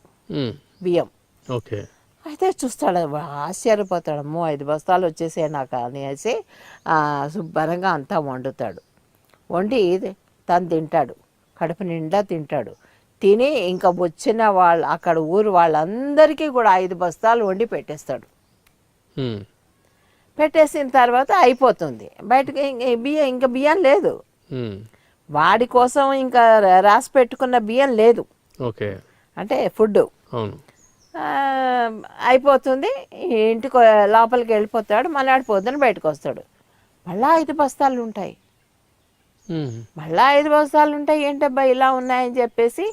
S3: బియ్యం.
S1: ఓకే.
S3: అయితే చూస్తాడు, ఆశ్చర్యపోతాడు, అమ్మో 5 బస్తాలు వచ్చేసాయి నాకు అనేసి శుభ్రంగా అంతా వండుతాడు. వండి తను తింటాడు, కడుపు నిండా తింటాడు. తిని ఇంకా వచ్చిన వాళ్ళు అక్కడ ఊరు వాళ్ళందరికీ కూడా 5 బస్తాలు వండి పెట్టేస్తాడు. పెట్టేసిన తర్వాత అయిపోతుంది, బయటకు ఇంకా బియ్యం లేదు. వాడి కోసం ఇంకా రాసి పెట్టుకున్న బియ్యం లేదు.
S1: ఓకే.
S3: అంటే ఫుడ్ అయిపోతుంది. ఇంటికి లోపలికి వెళ్ళిపోతాడు. మళ్ళీ పొద్దున బయటకు వస్తాడు. మళ్ళీ 5 బస్తాలు ఉంటాయి. మళ్ళీ 5 బస్తాలు ఉంటాయి. ఏంటబ్బా ఇలా ఉన్నాయని చెప్పేసి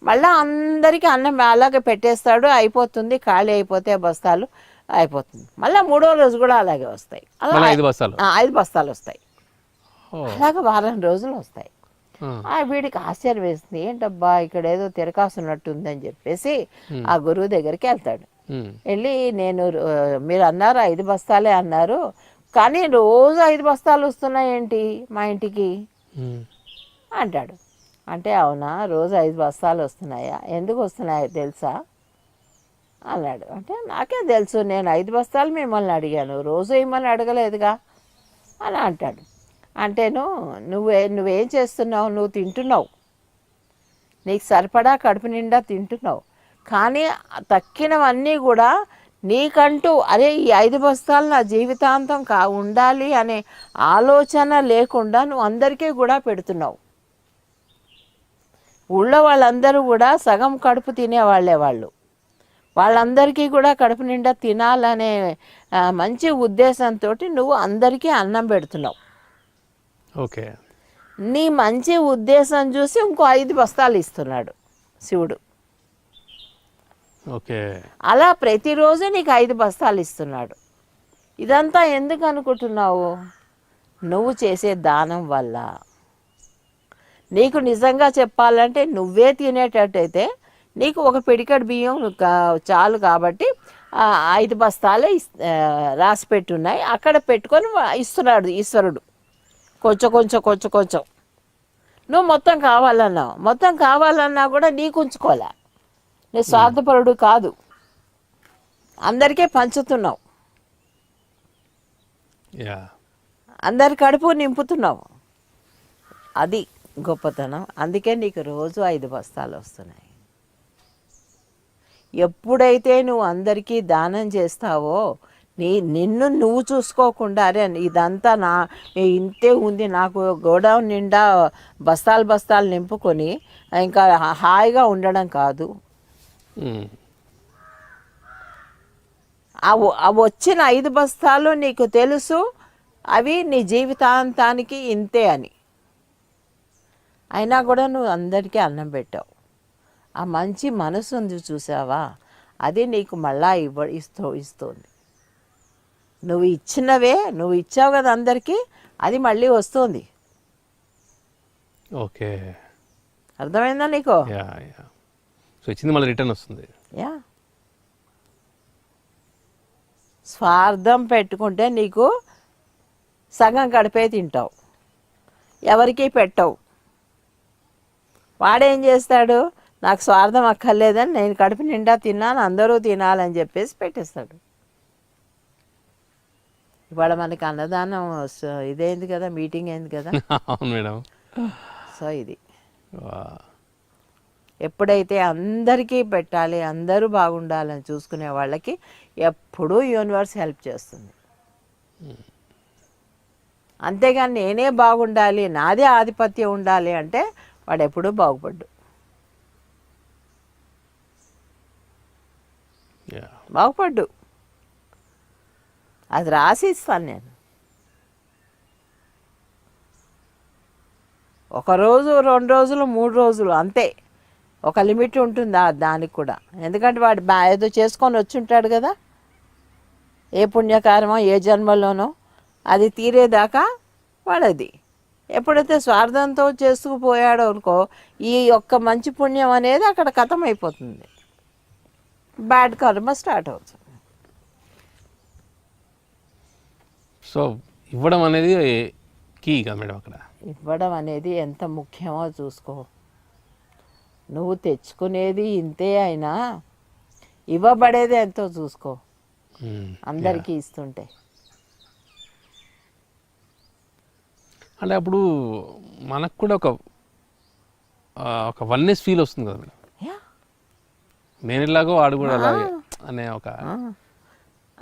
S3: మళ్ళీ అందరికీ అన్నం అలాగే పెట్టేస్తాడు. అయిపోతుంది, ఖాళీ అయిపోతే బస్తాలు అయిపోతుంది. మళ్ళీ 3వ రోజు కూడా అలాగే వస్తాయి. అలా 5 బస్తాలు వస్తాయి. అలాగే వారం రోజులు వస్తాయి. వీడికి ఆశ్చర్యం వేస్తుంది, ఏంటబ్బా ఇక్కడ ఏదో తిరకాసున్నట్టుందని చెప్పేసి ఆ గురువు దగ్గరికి వెళ్తాడు. వెళ్ళి మీరు అన్నారు 5 బస్తాలే అన్నారు, కానీ రోజు 5 బస్తాలు వస్తున్నాయేంటి మా ఇంటికి అంటాడు. అంటే అవునా, రోజు 5 బస్తాలు వస్తున్నాయా, ఎందుకు వస్తున్నాయో తెలుసా అన్నాడు. అంటే నాకే తెలుసు, నేను 5 బస్తాలు మిమ్మల్ని అడిగాను, రోజు ఏమని అడగలేదుగా అని అంటాడు. అంటేను నువ్వేం చేస్తున్నావు, నువ్వు తింటున్నావు, నీకు సరిపడా కడుపు నిండా తింటున్నావు, కానీ తక్కినవన్నీ కూడా నీకంటూ అరే ఈ 5 బస్తాలు నా జీవితాంతం ఉండాలి అనే ఆలోచన లేకుండా నువ్వు అందరికీ కూడా పెడుతున్నావు. ఊళ్ళో వాళ్ళందరూ కూడా సగం కడుపు తినేవాళ్ళే, వాళ్ళందరికీ కూడా కడుపు నిండా తినాలనే మంచి ఉద్దేశంతో నువ్వు అందరికీ అన్నం పెడుతున్నావు.
S1: ఓకే.
S3: నీ మంచి ఉద్దేశం చూసి ఇంకో 5 బస్తాలు ఇస్తున్నాడు శివుడు.
S1: ఓకే.
S3: అలా ప్రతిరోజు నీకు 5 బస్తాలు ఇస్తున్నాడు. ఇదంతా ఎందుకు అనుకుంటున్నావు? నువ్వు చేసే దానం వల్ల. నీకు నిజంగా చెప్పాలంటే నువ్వే తినేటట్టయితే నీకు ఒక పిడికడు బియ్యం చాలు కాబట్టి 5 బస్తాలే రాసి పెట్టున్నాయి, అక్కడ పెట్టుకొని ఇస్తున్నాడు ఈశ్వరుడు. కొంచెం నువ్వు మొత్తం కావాలన్నా కూడా నీకు ఉంచుకోలే. నీ స్వార్థపరుడు కాదు, అందరికీ పంచుతున్నావు, అందరి కడుపు నింపుతున్నావు. అది గొప్పతనం. అందుకే నీకు రోజు 5 బస్తాలు వస్తున్నాయి. ఎప్పుడైతే నువ్వు అందరికీ దానం చేస్తావో నిన్ను నువ్వు చూసుకోకుండా అరే ఇదంతా ఇంతే ఉంది నాకు గోడౌన్ నిండా బస్తాలు బస్తాలు నింపుకొని ఇంకా హాయిగా ఉండడం కాదు. ఆ వచ్చిన 5 బస్తాలు నీకు తెలుసు అవి నీ జీవితాంతానికి ఇంతే అని, అయినా కూడా నువ్వు అందరికీ అన్నం పెట్టావు. ఆ మంచి మనసు ఉంది చూసావా, అది నీకు మళ్ళా ఇస్తుంది. నువ్వు ఇచ్చినవే నువ్వు ఇచ్చావు కదా అందరికీ, అది మళ్ళీ వస్తుంది.
S2: ఓకే,
S3: అర్థమైందా నీకు?
S2: సో ఇచ్చింది మళ్ళీ రిటర్న్ వస్తుంది.
S3: యా, స్వార్థం పెట్టుకుంటే నీకు సగం గడిపే తింటావు, ఎవరికీ పెట్టవు. వాడేం చేస్తాడు, నాకు స్వార్థం అక్కర్లేదని నేను కడుపు నిండా తిన్నాను అందరూ తినాలని చెప్పేసి పెట్టేస్తాడు. ఇవాళ మనకి అన్నదానం ఇదేంది కదా, మీటింగ్ అయింది కదా.
S2: అవును మేడం.
S3: సో ఇది ఎప్పుడైతే అందరికీ పెట్టాలి, అందరూ బాగుండాలని చూసుకునే వాళ్ళకి ఎప్పుడూ యూనివర్స్ హెల్ప్ చేస్తుంది. అంతేగాని నేనే బాగుండాలి, నాదే ఆధిపత్యం ఉండాలి అంటే వాడు ఎప్పుడూ బాగుపడ్డు. బాగుపడ్డు. అది రాసి ఇస్తాను నేను. 1 రోజు 2 రోజులు 3 రోజులు అంతే, ఒక లిమిట్ ఉంటుంది దానికి కూడా. ఎందుకంటే వాడు ఏదో చేసుకొని వచ్చి ఉంటాడు కదా, ఏ పుణ్యకార్యమో ఏ జన్మలోనో అది తీరేదాకా వాడది. ఎప్పుడైతే స్వార్థంతో చేసుకుపోయాడో అనుకో, ఈ యొక్క మంచి పుణ్యం అనేది అక్కడ ఖతం అయిపోతుంది, బ్యాడ్ కర్మ స్టార్ట్ అవుతుంది.
S2: సో ఇవ్వడం అనేది కీ కదా మేడం. అక్కడ
S3: ఇవ్వడం అనేది ఎంత ముఖ్యమో చూసుకో. నువ్వు తెచ్చుకునేది ఇంతే అయినా ఇవ్వబడేది ఎంతో చూసుకో, అందరికీ ఇస్తుంటే.
S2: అంటే అప్పుడు మనకు కూడా ఒక వన్నెస్ ఫీల్ వస్తుంది కదా మేడం. నేను ఇలాగో వాడు కూడా అలాగే అనే ఒక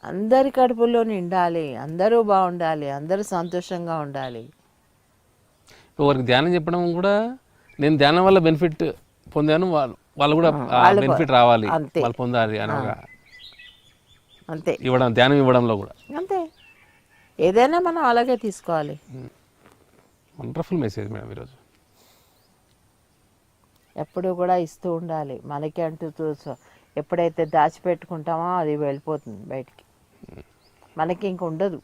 S3: అందరి కడుపులో నిండాలి, అందరూ బాగుండాలి, అందరూ సంతోషంగా ఉండాలి.
S2: వారికి ధ్యానం చెప్పడం కూడా, నేను ధ్యానం వల్ల బెనిఫిట్ పొందాను, వాళ్ళు కూడా బెనిఫిట్ రావాలి, వాళ్ళు పొందాలి అని ఒక
S3: అంతే.
S2: ఇవ్వడం, ధ్యానం ఇవ్వడంలో కూడా
S3: అంతే. ఏదైనా మనం అలాగే తీసుకోవాలి.
S2: వండర్ఫుల్ మెసేజ్ మేడం ఈరోజు.
S3: ఎప్పుడు కూడా ఇస్తూ ఉండాలి. మనకి అంటూ ఎప్పుడైతే దాచిపెట్టుకుంటామో అది వెళ్ళిపోతుంది బయటికి, మనకి ఇంక ఉండదు.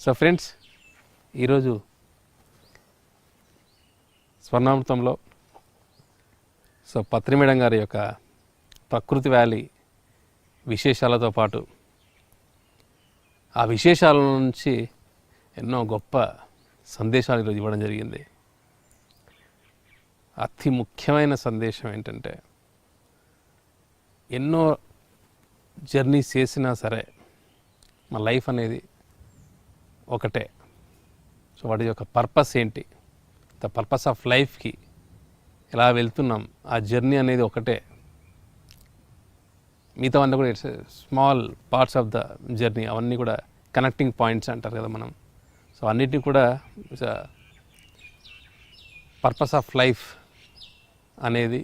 S2: సో ఫ్రెండ్స్, ఈరోజు స్వర్ణామృతంలో సో పత్రి మేడం గారి యొక్క ప్రకృతి వ్యాలీ విశేషాలతో పాటు ఆ విశేషాల నుంచి ఎన్నో గొప్ప సందేశాలు ఈరోజు ఇవ్వడం జరిగింది. అతి ముఖ్యమైన సందేశం ఏంటంటే, ఎన్నో జర్నీస్ చేసినా సరే మా లైఫ్ అనేది ఒకటే. సో వాటి యొక్క పర్పస్ ఏంటి, ద పర్పస్ ఆఫ్ లైఫ్కి ఎలా వెళ్తున్నాం, ఆ జర్నీ అనేది ఒకటే. మిగతా అన్నీ కూడా it's small parts of the journey, అవన్నీ కూడా కనెక్టింగ్ పాయింట్స్ అంటారు కదా మనం. సో అన్నిటినీ కూడా పర్పస్ ఆఫ్ లైఫ్ అనేది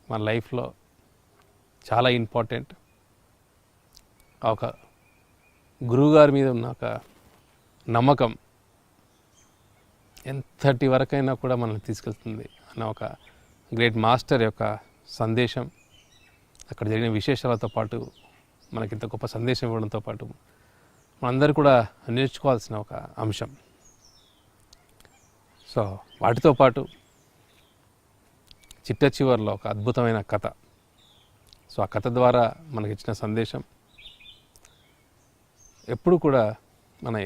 S2: మన లైఫ్లో చాలా ఇంపార్టెంట్. ఒక గురువుగారి మీద ఉన్న ఒక నమ్మకం ఎంతటి వరకైనా కూడా మనల్ని తీసుకెళ్తుంది అన్న ఒక గ్రేట్ మాస్టర్ యొక్క సందేశం, అక్కడ జరిగిన విశేషాలతో పాటు మనకి ఇంత గొప్ప సందేశం ఇవ్వడంతో పాటు మనందరూ కూడా నేర్చుకోవాల్సిన ఒక అంశం. సో వాటితో పాటు చిట్ట చివరిలో ఒక అద్భుతమైన కథ. సో ఆ కథ ద్వారా మనకి ఇచ్చిన సందేశం, ఎప్పుడు కూడా మన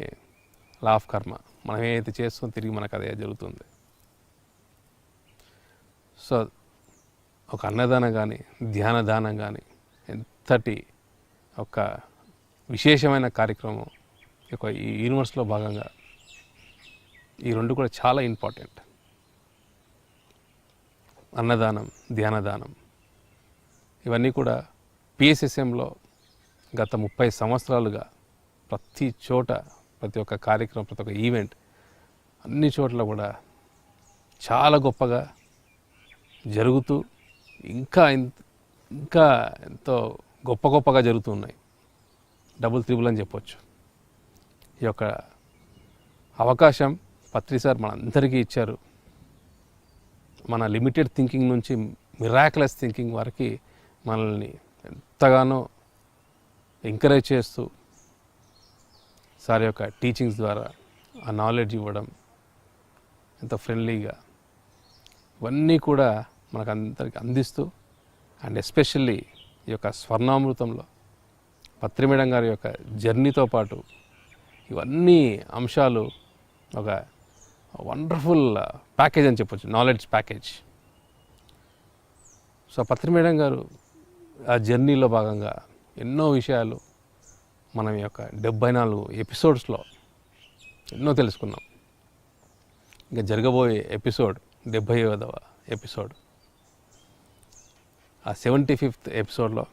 S2: లా ఆఫ్ కర్మ, మనం ఏదైతే చేస్తామో తిరిగి మనకు అదే జరుగుతుంది. సో ఒక అన్నదానం కానీ ధ్యానదానం కానీ ఎంతటి ఒక విశేషమైన కార్యక్రమం ఈ యూనివర్స్లో భాగంగా ఈ రెండు కూడా చాలా ఇంపార్టెంట్. అన్నదానం, ధ్యానదానం
S1: ఇవన్నీ కూడా పిఎస్ఎస్ఎంలో గత 30 సంవత్సరాలుగా ప్రతి చోట, ప్రతి ఒక్క కార్యక్రమం, ప్రతి ఒక్క ఈవెంట్, అన్ని చోట్ల కూడా చాలా గొప్పగా జరుగుతూ ఇంకా ఎంతో గొప్పగా జరుగుతున్నాయి. డబుల్ త్రిబుల్ అని చెప్పొచ్చు. ఈ యొక్క అవకాశం పత్రి సార్ మనందరికీ ఇచ్చారు. మన లిమిటెడ్ థింకింగ్ నుంచి మిరాక్యులస్ థింకింగ్ వరకు మనల్ని ఎంతగానో ఎంకరేజ్ చేస్తూ సార్ యొక్క టీచింగ్స్ ద్వారా ఆ నాలెడ్జ్ ఇవ్వడం, ఎంతో ఫ్రెండ్లీగా ఇవన్నీ కూడా మనకు అందరికి అందిస్తూ, అండ్ ఎస్పెషల్లీ ఈ యొక్క స్వర్ణామృతంలో పత్రి మేడం గారి యొక్క జర్నీతో పాటు ఇవన్నీ అంశాలు ఒక వండర్ఫుల్ ప్యాకేజ్ అని చెప్పొచ్చు, నాలెడ్జ్ ప్యాకేజ్. సో పత్రి మేడం గారు ఆ జర్నీలో భాగంగా ఎన్నో విషయాలు మనం ఈ యొక్క 74 ఎపిసోడ్స్లో ఎన్నో తెలుసుకున్నాం. ఇంకా జరగబోయే ఎపిసోడ్ 75వ ఎపిసోడ్, ఆ 75th ఎపిసోడ్లో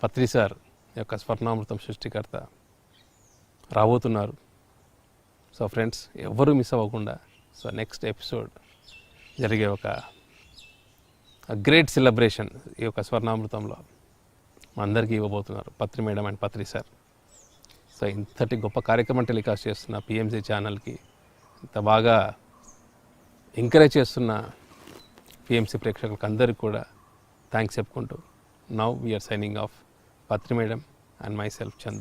S1: పత్రి సార్ యొక్క స్వర్ణామృతం సృష్టికర్త రాబోతున్నారు. సో ఫ్రెండ్స్, ఎవరు మిస్ అవ్వకుండా సో నెక్స్ట్ ఎపిసోడ్ జరిగే ఒక గ్రేట్ సెలబ్రేషన్ ఈ యొక్క స్వర్ణామృతంలో అందరికీ ఇవ్వబోతున్నారు Patri madam and Patri sir. So ఇంతటి గొప్ప కార్యక్రమం టెలికాస్ట్ చేస్తున్న పిఎంసి ఛానల్కి, ఇంత బాగా ఎంకరేజ్ చేస్తున్న పిఎంసి ప్రేక్షకులకు అందరికీ కూడా థ్యాంక్స్ చెప్పుకుంటూ, now we are signing off. Patri madam and myself Chandu.